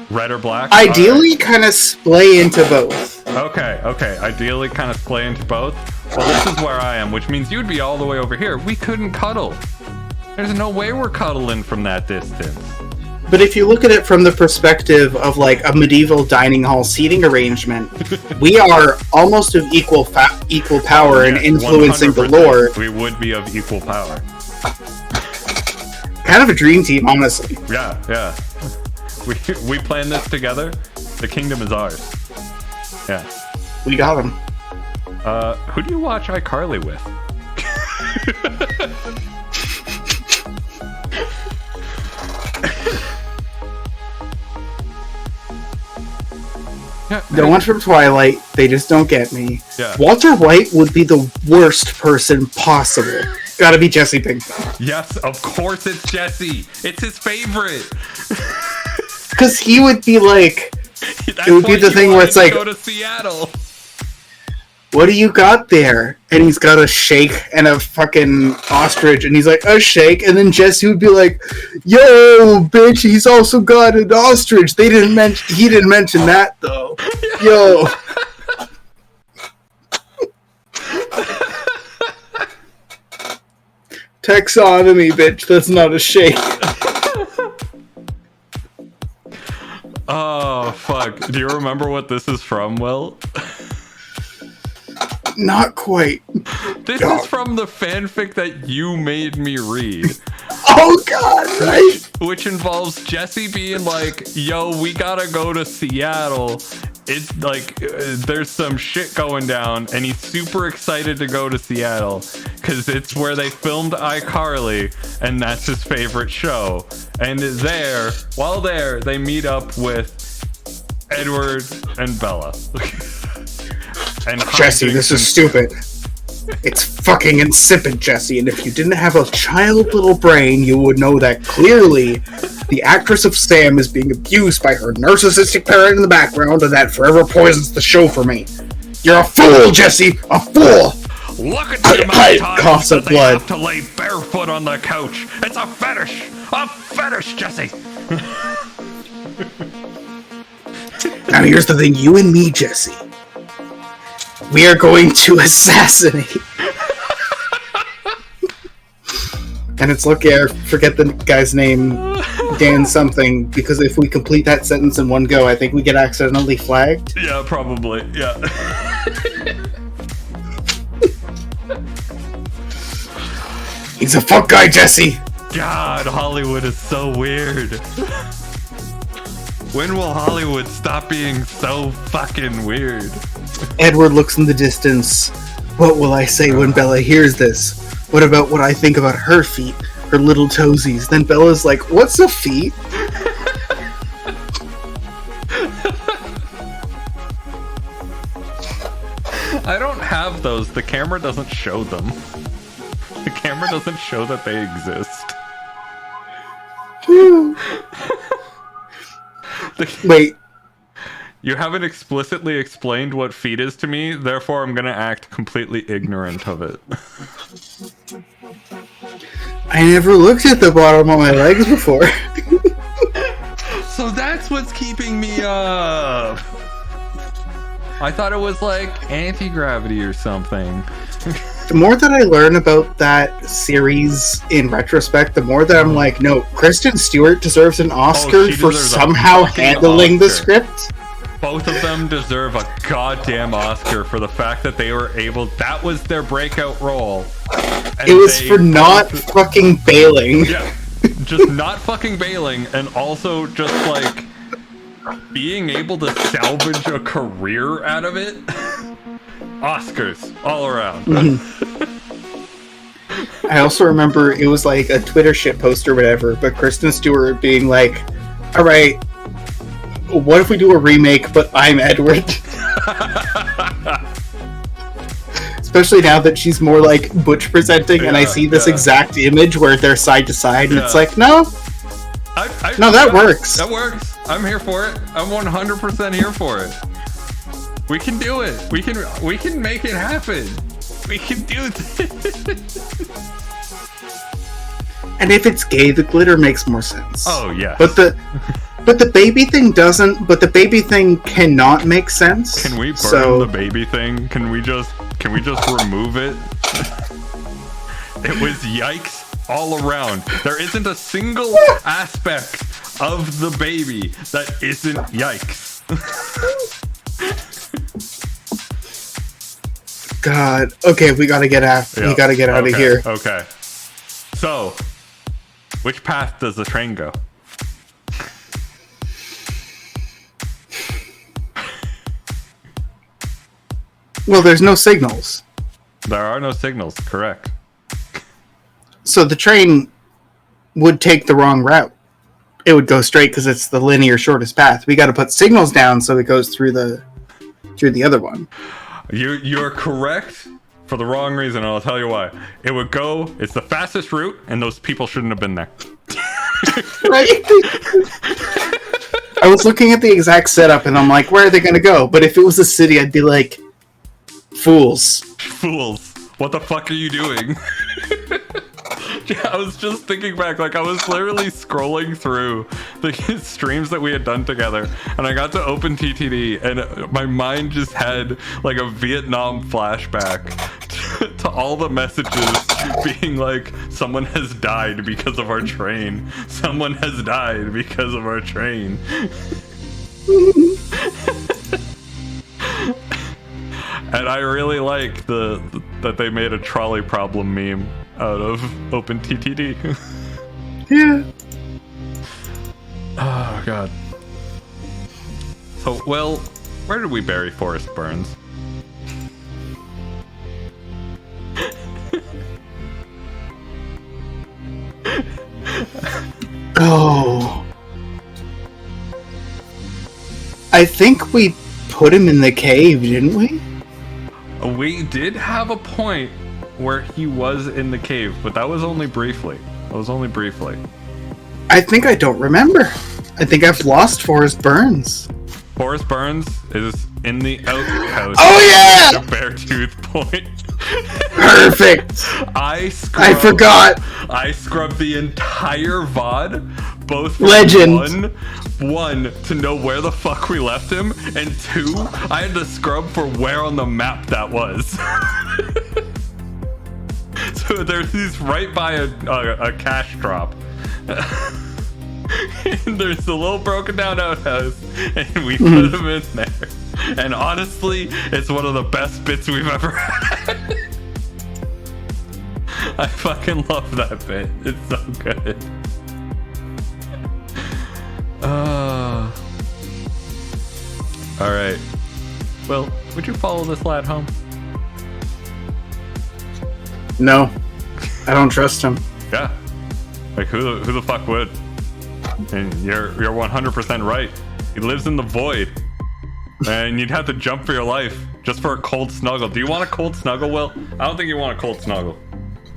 Red or black? Ideally, kind of splay into both. Okay. Ideally, kind of splay into both. Well, this is where I am, which means you'd be all the way over here. We couldn't cuddle. There's no way we're cuddling from that distance. But if you look at it from the perspective of like a medieval dining hall seating arrangement, we are almost of equal power in influencing the lore. We would be of equal power. Kind of a dream team, honestly. Yeah. We planned this together. The kingdom is ours. Yeah. We got him. Who do you watch iCarly with? Yeah, the ones from Twilight, they just don't get me. Yeah. Walter White would be the worst person possible. Gotta be Jesse Pinkman. Yes, of course it's Jesse. It's his favorite. Because he would be like... it would be the thing where it's like... go to Seattle. What do you got there? And he's got a shake and a fucking ostrich, and he's like, a shake, and then Jesse would be like, yo, bitch, he's also got an ostrich. He didn't mention that, though. Yo. Taxonomy, bitch, that's not a shake. Oh, fuck. Do you remember what this is from, Will? Not quite. This is from the fanfic that you made me read. Oh god, right? Which involves Jesse being like, yo, we gotta go to Seattle. It's like, there's some shit going down, and he's super excited to go to Seattle, because it's where they filmed iCarly, and that's his favorite show. And while there, they meet up with Edward and Bella. And Jesse, this is stupid. It's fucking insipid, Jesse, and if you didn't have a child little brain, you would know that clearly the actress of Sam is being abused by her narcissistic parent in the background, and that forever poisons the show for me. You're a fool, Jesse! A fool! Look at the amount of times that they blood. have to lay barefoot on the couch. It's a fetish! A fetish, Jesse! Now here's the thing, you and me, Jesse. We are going to assassinate. And it's I forget the guy's name, Dan something, because if we complete that sentence in one go, I think we get accidentally flagged. Yeah, probably. Yeah. He's a fuck guy, Jesse. God, Hollywood is so weird. When will Hollywood stop being so fucking weird? Edward looks in the distance. What will I say when Bella hears this? What about what I think about her feet? Her little toesies. Then Bella's like, what's a feet? I don't have those. The camera doesn't show them. The camera doesn't show that they exist. Wait. You haven't explicitly explained what feet is to me, therefore I'm gonna act completely ignorant of it. I never looked at the bottom of my legs before. So that's what's keeping me up. I thought it was like anti-gravity or something. The more that I learn about that series in retrospect, the more that I'm like, no, Kristen Stewart deserves an Oscar for somehow handling the script. Both of them deserve a goddamn Oscar for the fact that they were able... That was their breakout role. It was for not fucking bailing. Yeah, just not fucking bailing, and also just like being able to salvage a career out of it. Oscars all around. I also remember it was like a Twitter shitpost or whatever, but Kristen Stewart being like, all right, what if we do a remake, but I'm Edward? Especially now that she's more like Butch presenting, and I see this exact image where they're side to side, and it's like, no, that works. That works. I'm here for it. I'm 100% here for it. We can do it. We can make it happen. We can do this. And if it's gay, the glitter makes more sense. Oh yeah. But But the baby thing doesn't. But the baby thing cannot make sense. Can we burn the baby thing? Can we just remove it? It was yikes all around. There isn't a single aspect of the baby that isn't yikes. God. Okay, we gotta get out. Yep. We gotta get out of here. Okay. So, which path does the train go? Well, there's no signals. There are no signals, correct. So the train would take the wrong route. It would go straight because it's the linear shortest path. We got to put signals down so it goes through the other one. You're correct for the wrong reason, and I'll tell you why. It would go, it's the fastest route, and those people shouldn't have been there. Right? I was looking at the exact setup, and I'm like, where are they going to go? But if it was a city, I'd be like, fools. Fools. What the fuck are you doing? I was just thinking back, like I was literally scrolling through the streams that we had done together, and I got to open TTD, and my mind just had like a Vietnam flashback to all the messages being like, someone has died because of our train. Someone has died because of our train. And I really like that they made a trolley problem meme out of OpenTTD. Yeah. Oh god. So, well, where did we bury Forrest Burns? Oh. I think we put him in the cave, didn't we? We did have a point where he was in the cave, but that was only briefly. I think I don't remember. I think I've lost Forrest Burns. Forrest Burns is in the outhouse. Oh yeah! The Beartooth Point. Perfect. I forgot. I scrubbed the entire VOD, both for Legend. One, to know where the fuck we left him, and two, I had to scrub for where on the map that was. So he's right by a cash drop. And there's a little broken down outhouse, and we put him in there. And honestly, it's one of the best bits we've ever had. I fucking love that bit. It's so good. Alright. Well, would you follow this lad home? No. I don't trust him. Yeah. Like, who the fuck would? And you're 100% right. He lives in the void. And you'd have to jump for your life just for a cold snuggle. Do you want a cold snuggle, Will? I don't think you want a cold snuggle.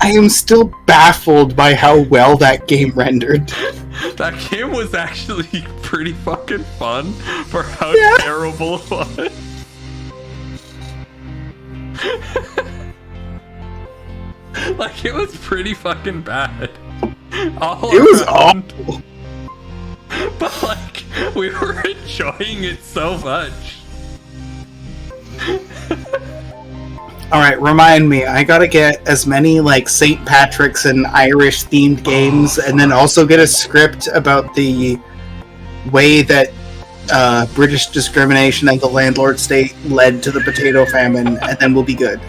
I am still baffled by how well that game rendered. That game was actually pretty fucking fun for how terrible it was. Like, it was pretty fucking bad. It was awful. But, like, we were enjoying it so much. Alright, remind me. I gotta get as many, like, St. Patrick's and Irish-themed games, and then also get a script about the way that British discrimination and the landlord state led to the potato famine, and then we'll be good.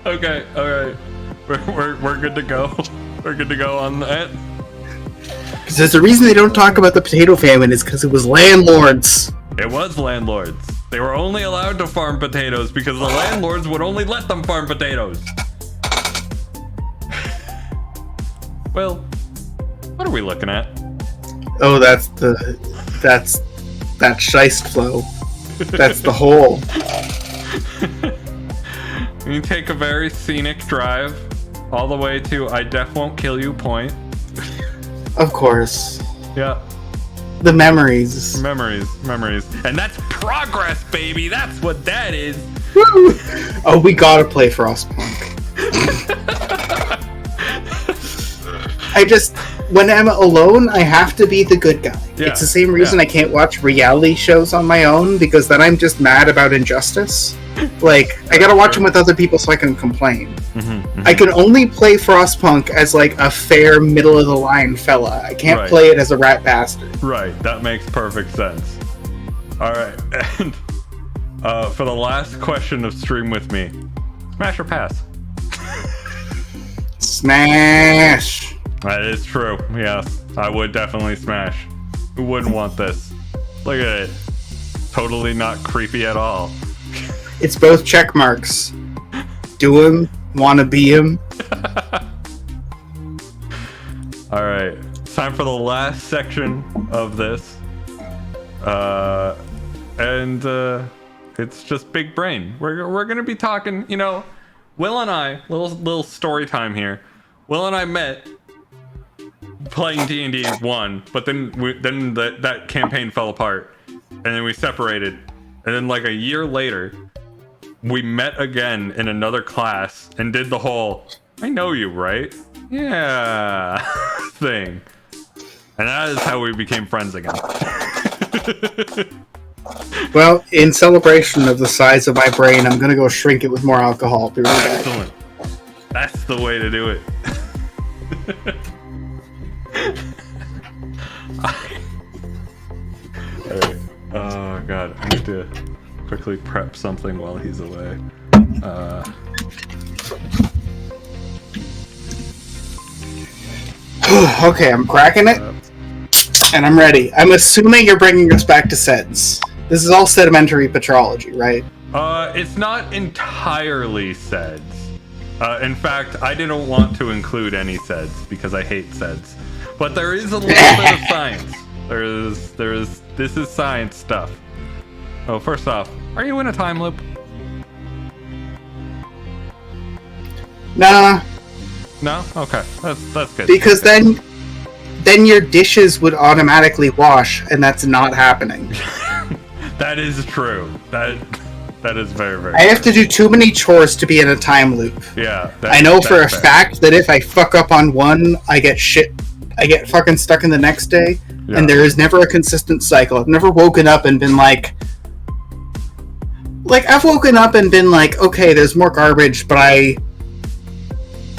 Okay, alright. We're good to go. We're good to go on that. Because the reason they don't talk about the potato famine is because it was landlords. It was landlords. They were only allowed to farm potatoes because the landlords would only let them farm potatoes. Well, what are we looking at? Oh, that's that scheist flow. That's the hole. You take a very scenic drive all the way to I Def Won't Kill You point. Of course. Yeah. The memories. Memories. And that's progress, baby! That's what that is! Woo! Oh, we gotta play Frostpunk. when I'm alone, I have to be the good guy. Yeah, it's the same reason I can't watch reality shows on my own, because then I'm just mad about injustice. Like, I gotta watch them with other people so I can complain. I can only play Frostpunk as, like, a fair, middle-of-the-line fella. I can't play it as a rat bastard. Right, that makes perfect sense. Alright, and for the last question of Stream With Me, smash or pass? Smash! That is true, yes. I would definitely smash. Who wouldn't want this? Look at it. Totally not creepy at all. It's both check marks. Do him, wanna be him. Alright, time for the last section of this. It's just big brain. We're gonna be talking, you know, Will and I, little story time here. Will and I met playing D&D 1, but then that campaign fell apart, and then we separated, and then like a year later, we met again in another class and did the whole "I know you, right? Yeah" thing, and that is how we became friends again. Well, in celebration of the size of my brain, I'm gonna go shrink it with more alcohol. Be right back. Excellent. That's the way to do it. Alright. Oh god, I need to quickly prep something while he's away. Okay, I'm cracking it, and I'm ready. I'm assuming you're bringing us back to SEDS. This is all sedimentary petrology, right? It's not entirely SEDS. In fact, I didn't want to include any SEDS because I hate SEDS. But there is a little bit of science. This is science stuff. Oh, first off, are you in a time loop? Nah. No? Okay, that's good. Because then your dishes would automatically wash, and that's not happening. That is true. That is very, very I have to do too many chores to be in a time loop. Yeah. I know for a fact that if I fuck up on one, I get fucking stuck in the next day, and there is never a consistent cycle. I've never woken up and been like, I've woken up and been like, okay, there's more garbage, but I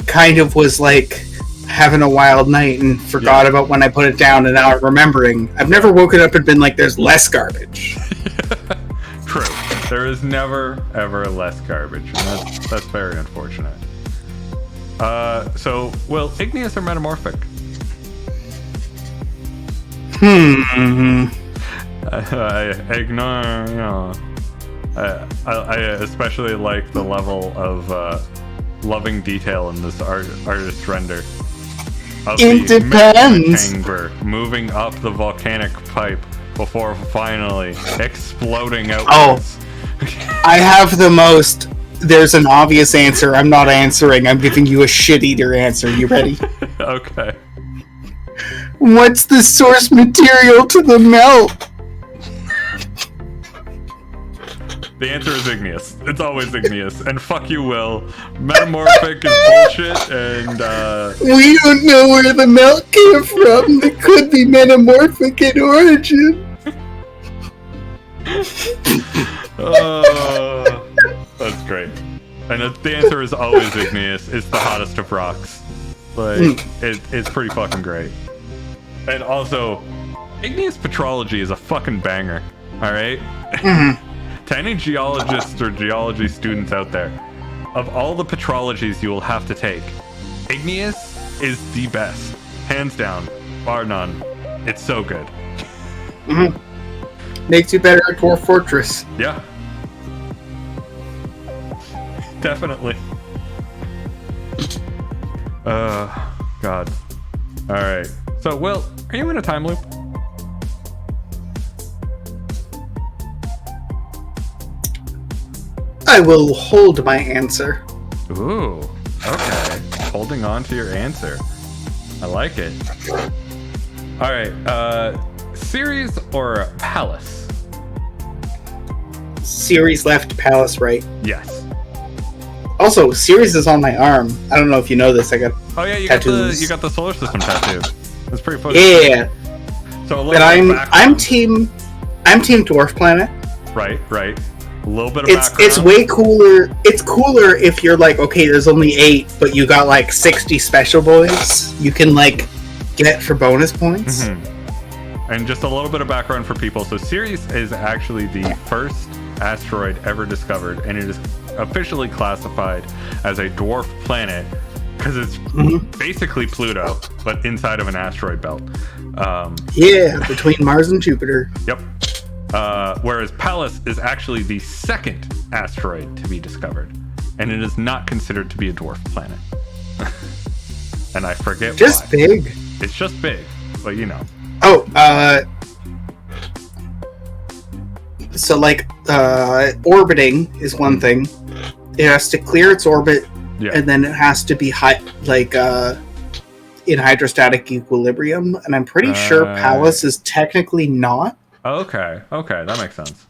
kind of was like having a wild night and forgot about when I put it down, and now I'm remembering. I've never woken up and been like, there's less garbage. True. There is never, ever less garbage, and that's very unfortunate. So, well, igneous or metamorphic? I ignore, you know. I especially like the level of loving detail in this artist render. It depends. Chamber moving up the volcanic pipe before finally exploding outwards. I have the most. There's an obvious answer. I'm not answering. I'm giving you a shit-eater answer. You ready? Okay. What's the source material to the melt? The answer is igneous. It's always igneous. And fuck you, Will. Metamorphic is bullshit, and we don't know where the melt came from. It could be metamorphic in origin. That's great. And the answer is always igneous. It's the hottest of rocks. Like, it's pretty fucking great. And also, igneous petrology is a fucking banger. Alright? To any geologists or geology students out there, of all the petrologies you will have to take, igneous is the best. Hands down. Bar none. It's so good. Makes you better at Dwarf Fortress. Yeah. Definitely. God. Alright. So, Will, are you in a time loop? I will hold my answer. Ooh. Okay. Holding on to your answer. I like it. Alright. Series or Palace? Series left, Palace right. Yes. Also, Series is on my arm. I don't know if you know this. I got you tattoos. got the solar system tattoo. It's pretty fun. Yeah. So but I'm team Dwarf Planet. Right. A little bit of background. It's way cooler. It's cooler if you're like, okay, there's only 8, but you got like 60 special boys you can like get for bonus points. Mm-hmm. And just a little bit of background for people. So Ceres is actually the first asteroid ever discovered, and it is officially classified as a dwarf planet because it's basically Pluto, but inside of an asteroid belt. Between Mars and Jupiter. Yep. Whereas Pallas is actually the second asteroid to be discovered, and it is not considered to be a dwarf planet. And I forget just why. Big. It's just big, but you know. So like orbiting is one thing. It has to clear its orbit, and then it has to be in hydrostatic equilibrium, and I'm pretty sure Pallas is technically not. Okay, that makes sense.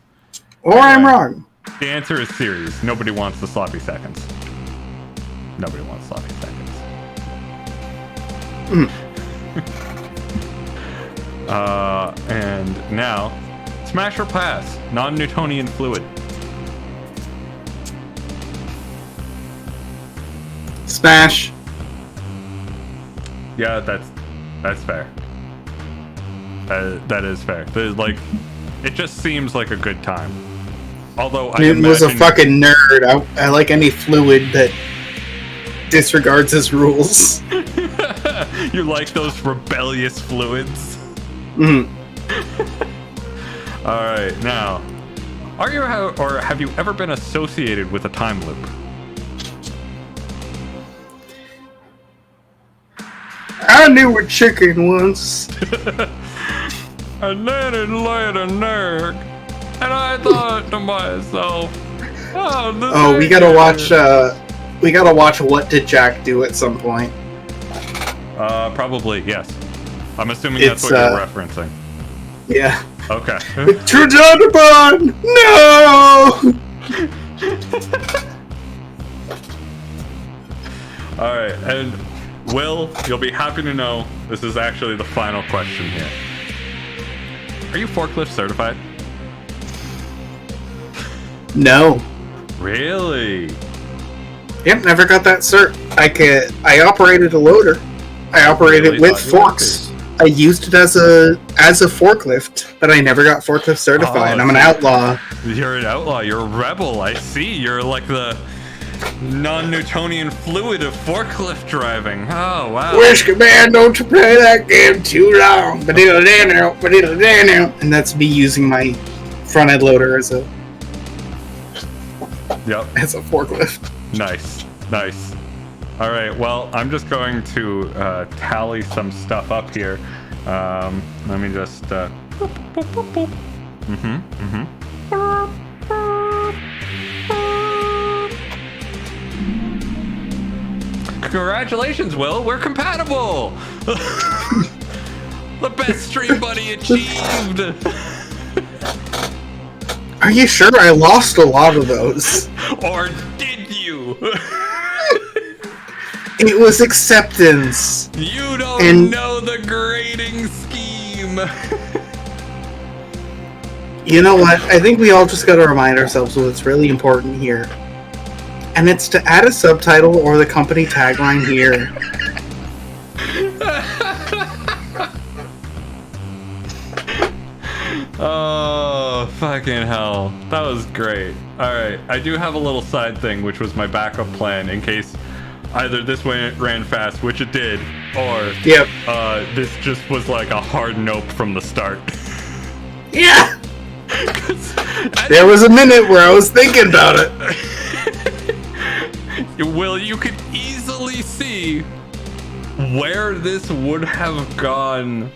Or anyway, I'm wrong. The answer is Ceres. Nobody wants the sloppy seconds. And now, smash or pass, non-Newtonian fluid. Smash. Yeah, that's fair. That is fair. Like, it just seems like a good time. Although I was a fucking nerd. I like any fluid that disregards his rules. You like those rebellious fluids? All right, now, are you or have you ever been associated with a time loop? I knew a chicken once. And then it laid an egg, and I thought to myself, we gotta watch What Did Jack Do at some point. Probably, yes. I'm assuming that's what you're referencing. Yeah. Okay. Trajadabon! No! Alright, and Will, you'll be happy to know this is actually the final question here. Are you forklift certified? No. Really? Yep, never got that cert. I operated a loader. I operated with forks. I used it as a forklift, but I never got forklift certified. I'm an outlaw. You're an outlaw. You're a rebel. I see. You're like the non-Newtonian fluid of forklift driving. Oh, wow. Wish Commando to play that game too long. And that's me using my front end loader as a forklift. Nice. All right, well, I'm just going to tally some stuff up here. Let me just... Congratulations, Will. We're compatible. The best stream buddy achieved. Are you sure? I lost a lot of those. Or did you? It was acceptance. You don't know the grading scheme. You know what? I think we all just got to remind ourselves what's really important here. And it's to add a subtitle or the company tagline here. Oh, fucking hell. That was great. Alright, I do have a little side thing, which was my backup plan in case either this ran fast, which it did, or this just was like a hard nope from the start. Yeah! There was a minute where I was thinking about it. Will, you could easily see where this would have gone.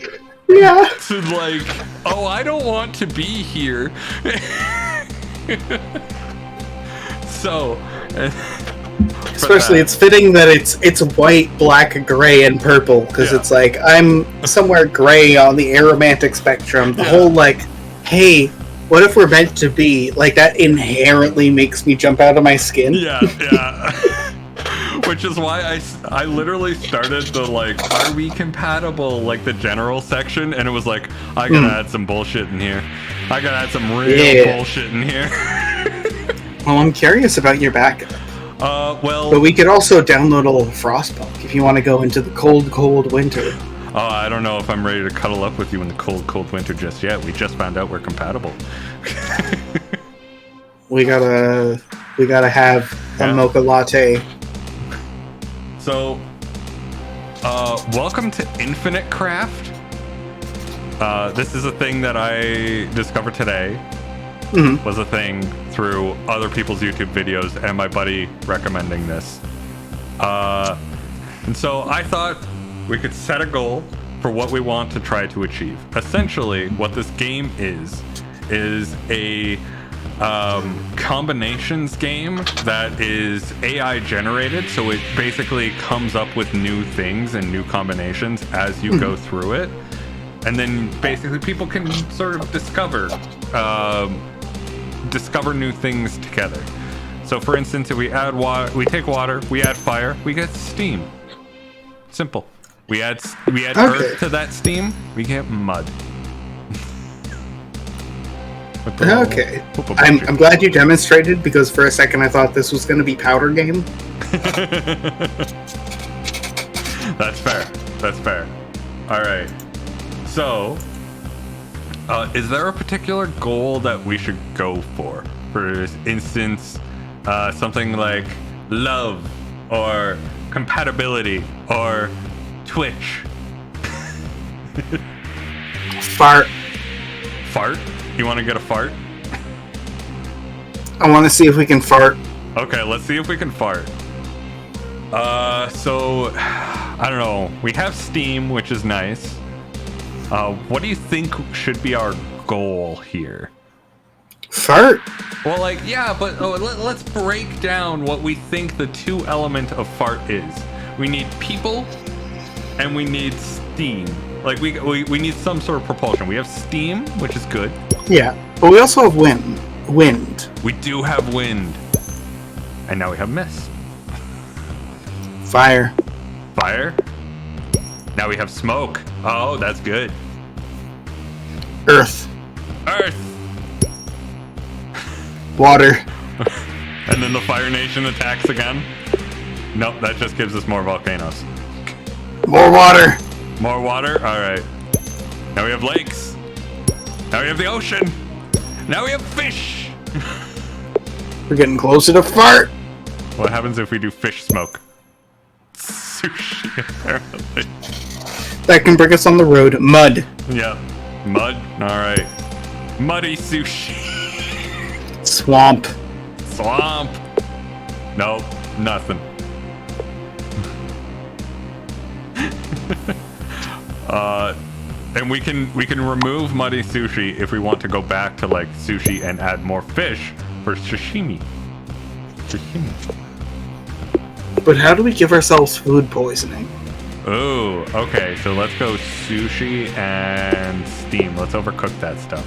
Yeah. To like, oh, I don't want to be here. So, especially it's fitting that it's white, black, gray, and purple because it's like I'm somewhere gray on the aromantic spectrum. The whole like, hey, what if we're meant to be like that? Inherently makes me jump out of my skin. Yeah. Which is why I literally started the, like, are we compatible, like, the general section, and it was like, I gotta add some bullshit in here. I gotta add some real bullshit in here. Well, I'm curious about your backup. Well... But we could also download a little Frostpunk if you want to go into the cold, cold winter. I don't know if I'm ready to cuddle up with you in the cold, cold winter just yet. We just found out we're compatible. we gotta have a mocha latte. So, welcome to Infinite Craft. This is a thing that I discovered today. Was a thing through other people's YouTube videos and my buddy recommending this. And so I thought we could set a goal for what we want to try to achieve. Essentially, what this game is a combinations game that is AI generated, so it basically comes up with new things and new combinations as you go through it, and then basically people can sort of discover new things together. So for instance, if we add water, we take water, we add fire, we get steam. Simple. We add earth to that steam, we get mud. Okay. I'm glad you demonstrated, because for a second I thought this was going to be Powder Game. That's fair. That's fair. All right. So, is there a particular goal that we should go for? For instance, something like love, or compatibility, or Twitch. Fart. Fart? You want to get a fart? I want to see if we can fart. Okay, let's see if we can fart. So, I don't know. We have Steam, which is nice. What do you think should be our goal here? Fart? Well, like, yeah, but let's break down what we think the two element of fart is. We need people, and we need steam. Like, we need some sort of propulsion. We have steam, which is good. Yeah, but we also have wind. We do have wind. And now we have mist. Fire. Fire? Now we have smoke. Oh, that's good. Earth. Earth! Water. And then the Fire Nation attacks again? Nope, that just gives us more volcanoes. More water. More water? Alright. Now we have lakes. Now we have the ocean. Now we have fish. We're getting closer to fart. What happens if we do fish smoke? Sushi, apparently. That can bring us on the road. Mud. Yeah. Mud? Alright. Muddy sushi. Swamp. Swamp. Nope. Nothing. And we can remove muddy sushi if we want to go back to like sushi and add more fish for sashimi. But how do we give ourselves food poisoning? Oh, okay. So let's go sushi and steam. Let's overcook that stuff.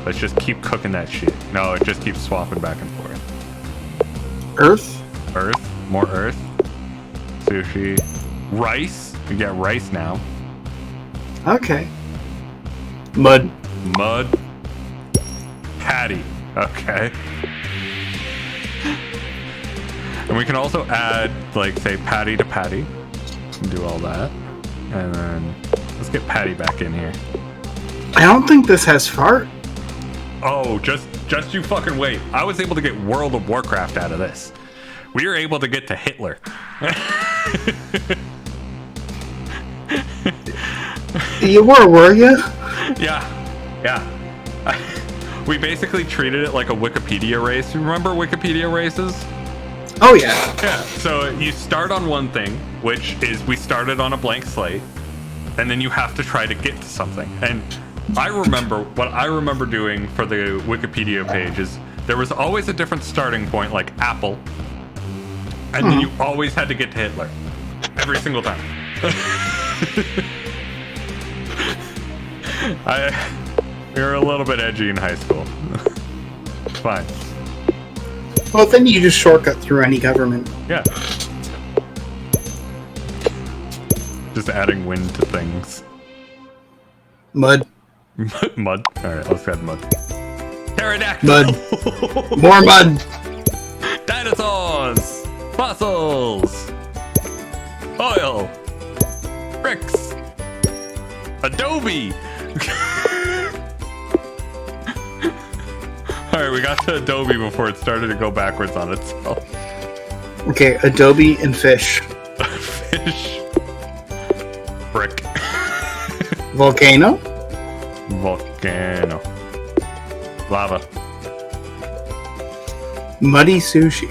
Let's just keep cooking that shit. No, it just keeps swapping back and forth. Earth? Earth. More earth. Sushi. Rice. We get rice now. Okay. Mud. Mud. Patty. Okay. And we can also add, like, say, patty to patty. And do all that. And then let's get patty back in here. I don't think this has fart. Oh, just you fucking wait. I was able to get World of Warcraft out of this. We were able to get to Hitler. You were you? Yeah. We basically treated it like a Wikipedia race. Remember Wikipedia races? Oh, yeah. Yeah, so you start on one thing, which is we started on a blank slate, and then you have to try to get to something. And what I remember doing for the Wikipedia page is there was always a different starting point, like Apple, and then you always had to get to Hitler. Every single time. We were a little bit edgy in high school. Fine. Well, then you just shortcut through any government. Yeah. Just adding wind to things. Mud. Mud? Alright, let's add mud. Pterodactyl! Mud. More mud! Dinosaurs! Fossils! Oil! Bricks! Adobe! Alright, we got to Adobe before it started to go backwards on itself. Okay, Adobe and fish. Fish. Brick. Volcano? Volcano. Lava. Muddy sushi.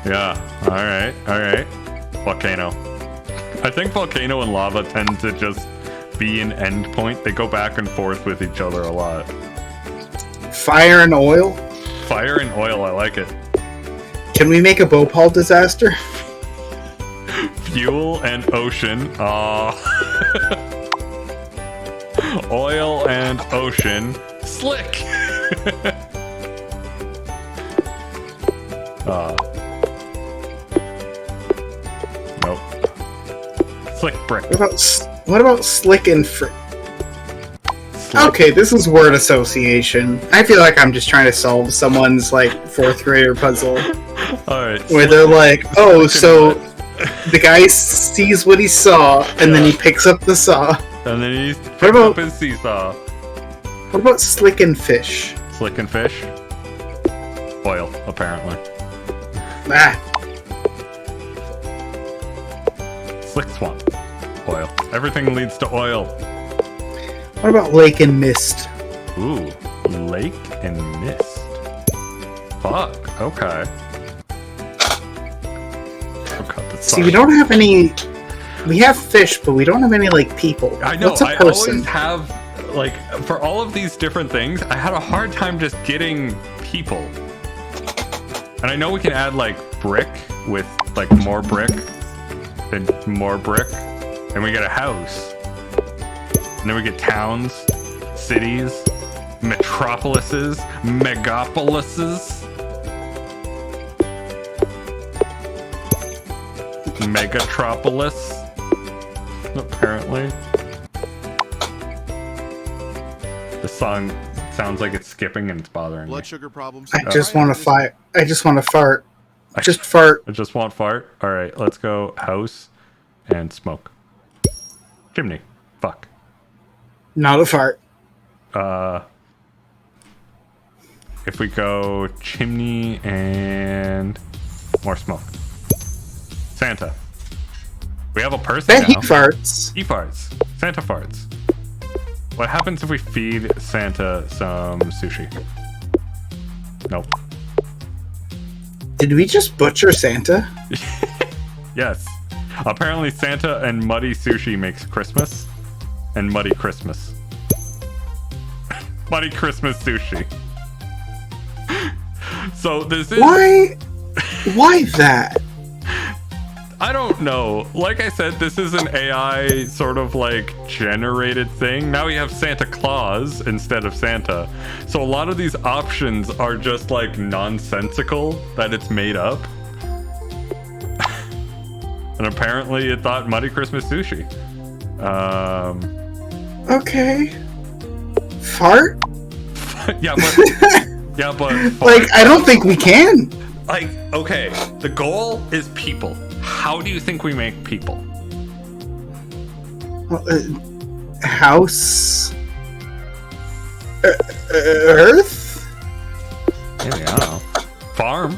Yeah, alright. Volcano. I think volcano and lava tend to just be an end point. They go back and forth with each other a lot. Fire and oil? Fire and oil, I like it. Can we make a Bhopal disaster? Fuel and ocean. Oil and ocean. Slick! Nope. Slick brick. What about slick and Okay, this is word association. I feel like I'm just trying to solve someone's like 4th grader puzzle. Alright. Where they're like, oh, so the guy sees what he saw and then he picks up the saw. And then he picks up his seesaw. What about slick and fish? Slick and fish? Oil, apparently. Ah. Slick swamp. Oil. Everything leads to oil. What about lake and mist? Ooh, lake and mist. Fuck, okay. Oh god, See, we don't have any... We have fish, but we don't have any, like, people. I know, What's a person? I always have, like, for all of these different things, I had a hard time just getting people. And I know we can add, like, brick with, like, more brick. Then more brick. And we get a house. And then we get towns, cities, metropolises, megapolises. Megatropolis. Apparently. The song sounds like it's skipping and it's bothering me. Blood sugar problems. I just want to fart. I just want to fart. Just fart. I just want fart. Alright, let's go house and smoke. Chimney. Fuck. Not a fart. If we go chimney and more smoke. Santa. We have a person Bet now. he farts. He farts. Santa farts. What happens if we feed Santa some sushi? Nope. Did we just butcher Santa? Yes. Apparently Santa and muddy sushi makes Christmas. And muddy Christmas. Muddy Christmas sushi. So this is... Why that? I don't know. Like I said, this is an AI sort of like generated thing. Now we have Santa Claus instead of Santa. So a lot of these options are just like nonsensical that it's made up. And apparently it thought Muddy Christmas sushi. Okay. Fart? Yeah, but like, I don't think we can. Like, okay, the goal is people. How do you think we make people? House? Earth? Maybe, I don't know. Farm.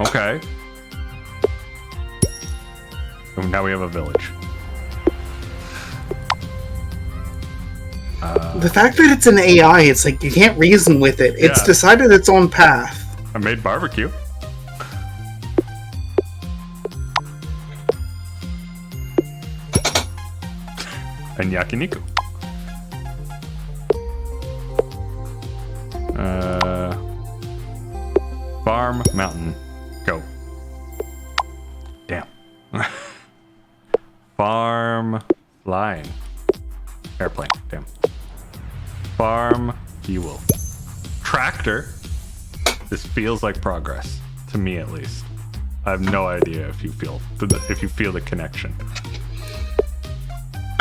Okay. And now we have a village. The fact that it's an AI, it's like you can't reason with it. It's decided its own path. I made barbecue. And yakiniku. Farm, mountain, go. Damn. Farm, flying. Airplane, damn. Farm, fuel. Tractor. This feels like progress. To me, at least. I have no idea if you feel the connection.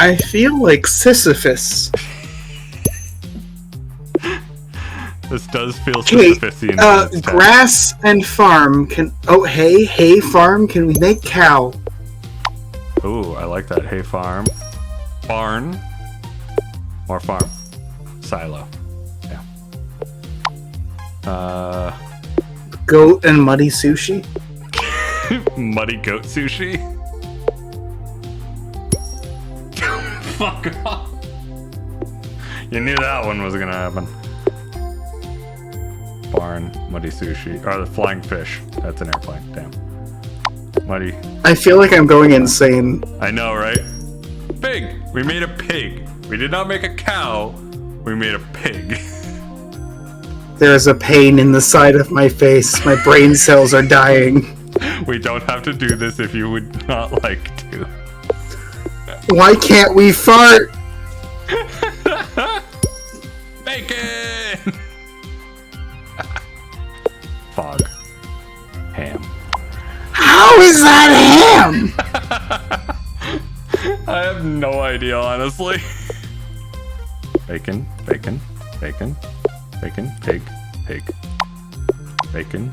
I feel like Sisyphus. This does feel Sisyphusian. Grass and farm can. Oh, hay farm. Can we make cow? Ooh, I like that. Hay farm, barn, or farm, silo. Yeah. Goat and muddy sushi. Muddy goat sushi. Fuck off. You knew that one was gonna happen. Barn, muddy sushi. Or the flying fish. That's an airplane. Damn. Muddy. I feel like I'm going insane. I know, right? Pig. We made a pig. We did not make a cow. We made a pig. There's a pain in the side of my face. My brain cells are dying. We don't have to do this if you would not like to. Why can't we fart? Bacon! Fog. Ham. How is that ham? I have no idea, honestly. Bacon, bacon, bacon, bacon, pig, pig, bacon,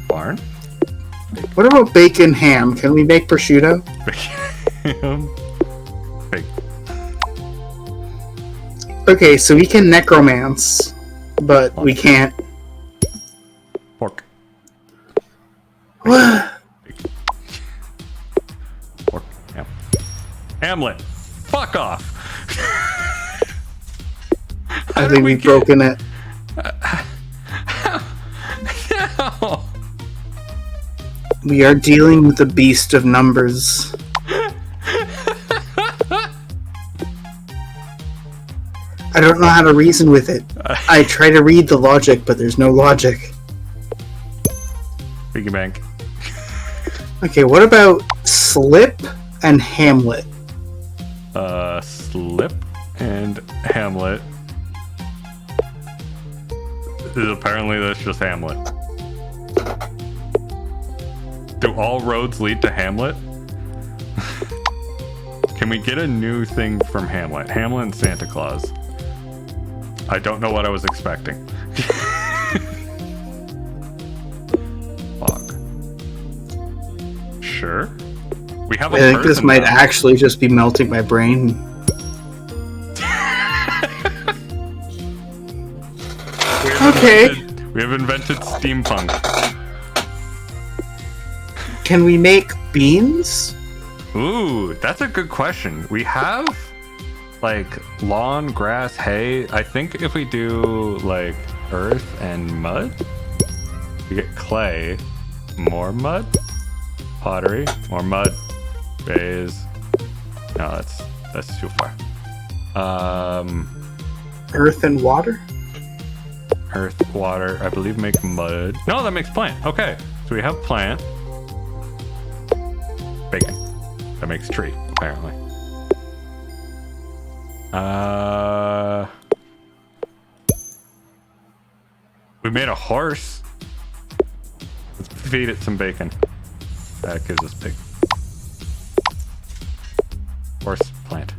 barn. Bacon. What about bacon ham? Can we make prosciutto? Bacon, pig. Okay, so we can necromance, but we can't. Pork. What? Pork. Ham. Hamlet. Fuck off. I think we've broken it. No. We are dealing with a beast of numbers. I don't know how to reason with it. I try to read the logic, but there's no logic. Piggy bank. Okay, what about Slip and Hamlet? Slip and Hamlet. Apparently that's just Hamlet. Do all roads lead to Hamlet? Can we get a new thing from Hamlet? Hamlet and Santa Claus. I don't know what I was expecting. Fog. Sure. We have a I think this might actually just be melting my brain. Okay. We have invented steampunk. Can we make beans? Ooh, that's a good question. We have like lawn, grass, hay. I think if we do like earth and mud, we get clay, more mud, pottery, more mud, vase. No, that's too far. Earth and water? Earth, water, I believe make mud. No, that makes plant. Okay, so we have plant. Bacon. That makes tree, apparently. We made a horse. Let's feed it some bacon. That gives us pig. Horse, plant.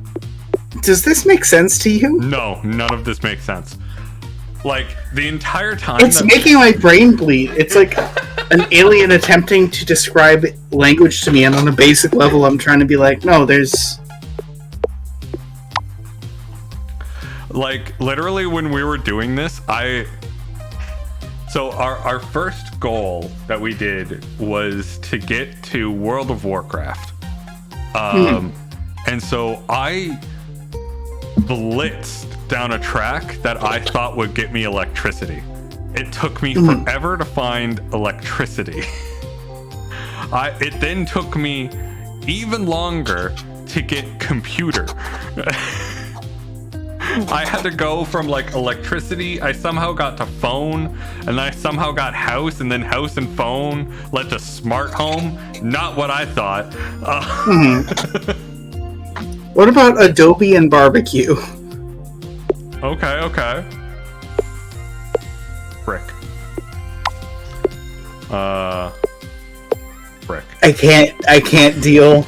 Does this make sense to you? No, none of this makes sense. Like, the entire time... It's making my brain bleed. It's like an alien attempting to describe language to me, and on a basic level, I'm trying to be like, no, there's... Like, literally, when we were doing this, So, our first goal that we did was to get to World of Warcraft. And so I blitzed down a track that I thought would get me electricity. It took me forever to find electricity. It then took me even longer to get computer. I had to go from like electricity, I somehow got to phone, and I somehow got house, and then house and phone led to smart home. Not what I thought. What about Adobe and barbecue? Okay. Brick. Brick. I can't deal.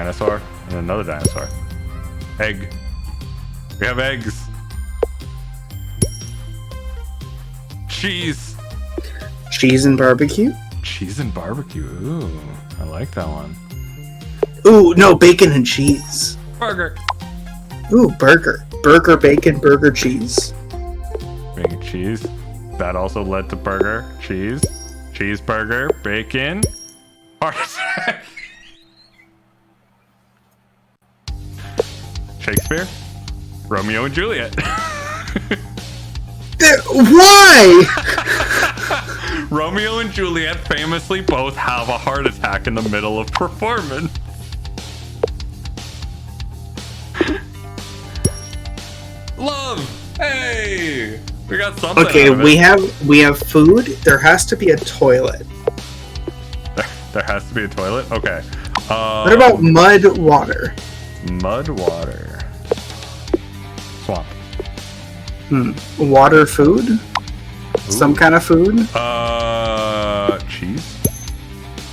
dinosaur and another dinosaur. Egg. We have eggs. Cheese. Cheese and barbecue. Cheese and barbecue. Ooh, I like that one. Ooh, no, bacon and cheese. Burger. Ooh, burger. Burger, bacon, burger, cheese. Bacon, cheese. That also led to burger, cheese, cheeseburger, bacon, heart attack. Shakespeare, Romeo and Juliet. Why? Romeo and Juliet famously both have a heart attack in the middle of performance. Love. Hey, we got something. Okay, we have food. There has to be a toilet. There has to be a toilet. Okay. What about mud water? Mud water. Swamp. Water food? Ooh. Some kind of food? Cheese?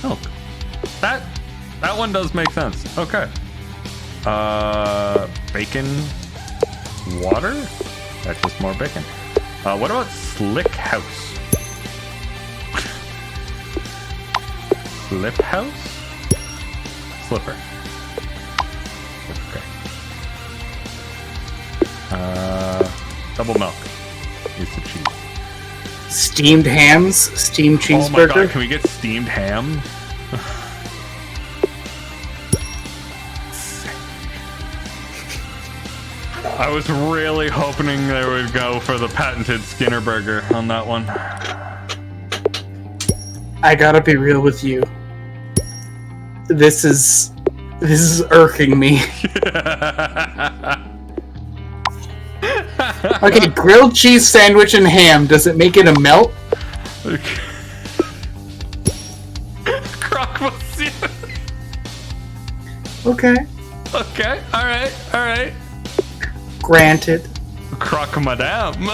Milk. That one does make sense. Okay. Bacon. Water? That's just more bacon. What about Slick House? Slip House? Slipper. Okay. Double milk. Use the cheese. Steamed hams? Steamed cheeseburger? Oh my god, can we get steamed ham? I was really hoping they would go for the patented Skinner burger on that one. I gotta be real with you. This is irking me. Okay, grilled cheese sandwich and ham. Does it make it a melt? Croque monsieur. Okay. Okay, alright. Granted. Croque madame.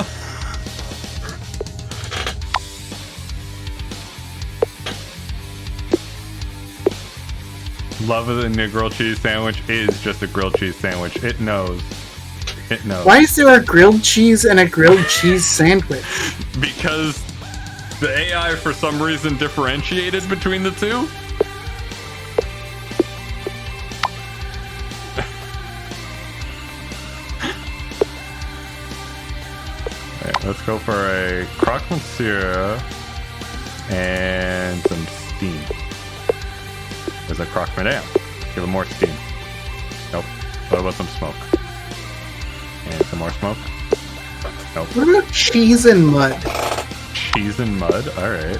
Love of the grilled cheese sandwich is just a grilled cheese sandwich. It knows. It knows. Why is there a grilled cheese and a grilled cheese sandwich? Because the AI for some reason differentiated between the two. Alright, let's go for a croque monsieur and some steam. There's a croque madame. Give it more steam. Nope. What about some smoke? And some more smoke? Nope. What about cheese and mud? Cheese and mud? Alright.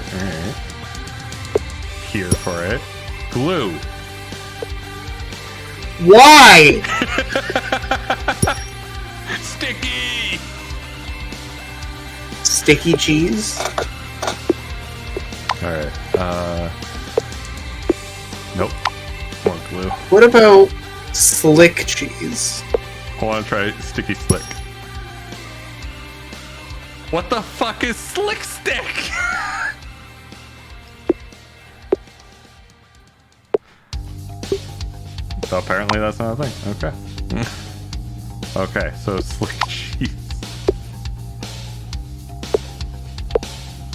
Here for it. Glue. Why? Sticky! Sticky cheese? Alright. Nope. More glue. What about slick cheese? I want to try sticky slick. What the fuck is slick stick? So apparently that's not a thing. Okay. Okay, so slick cheese.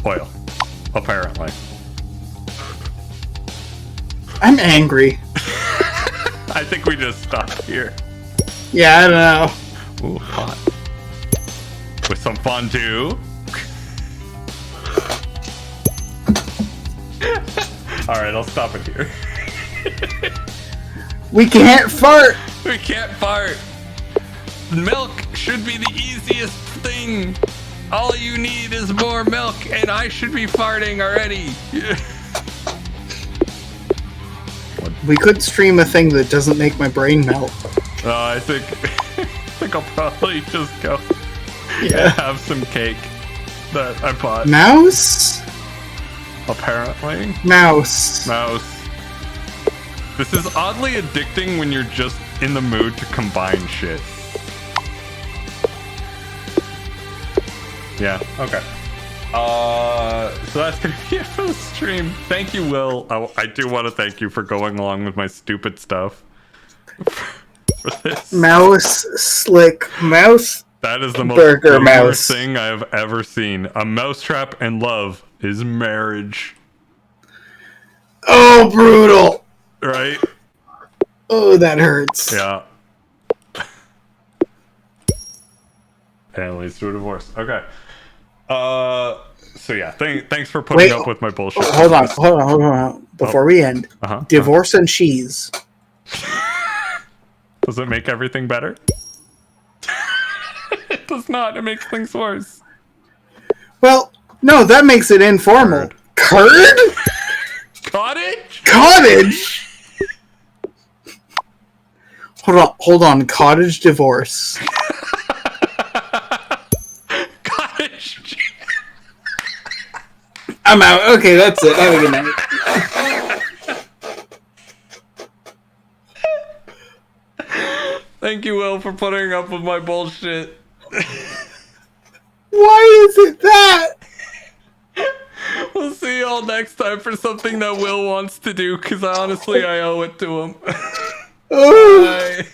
Oil. Apparently. I'm angry. I think we just stop here. Yeah, I don't know. Ooh, hot. With some fondue. Alright, I'll stop it here. We can't fart! We can't fart. Milk should be the easiest thing. All you need is more milk, and I should be farting already. We could stream a thing that doesn't make my brain melt. I think I'll probably just go and have some cake that I bought. Mouse? Apparently. Mouse. This is oddly addicting when you're just in the mood to combine shit. Yeah, okay. So that's gonna be it for the stream. Thank you, Will. I do want to thank you for going along with my stupid stuff. for this. Mouse slick mouse. That is the most burger boomer mouse thing I have ever seen. A mousetrap and love is marriage. Oh, brutal. Right? Oh, that hurts. Yeah. And leads to a divorce. Okay. So yeah, thanks for putting up with my bullshit. Hold on. Before we end, divorce and cheese. Does it make everything better? It does not. It makes things worse. Well, no, that makes it informal. Curd? Cottage? Cottage? Hold on. Cottage divorce. Cottage. I'm out. Okay, that's it. Have a good night. Thank you, Will, for putting up with my bullshit. Why is it that? We'll see y'all next time for something that Will wants to do, because honestly, I owe it to him. Bye.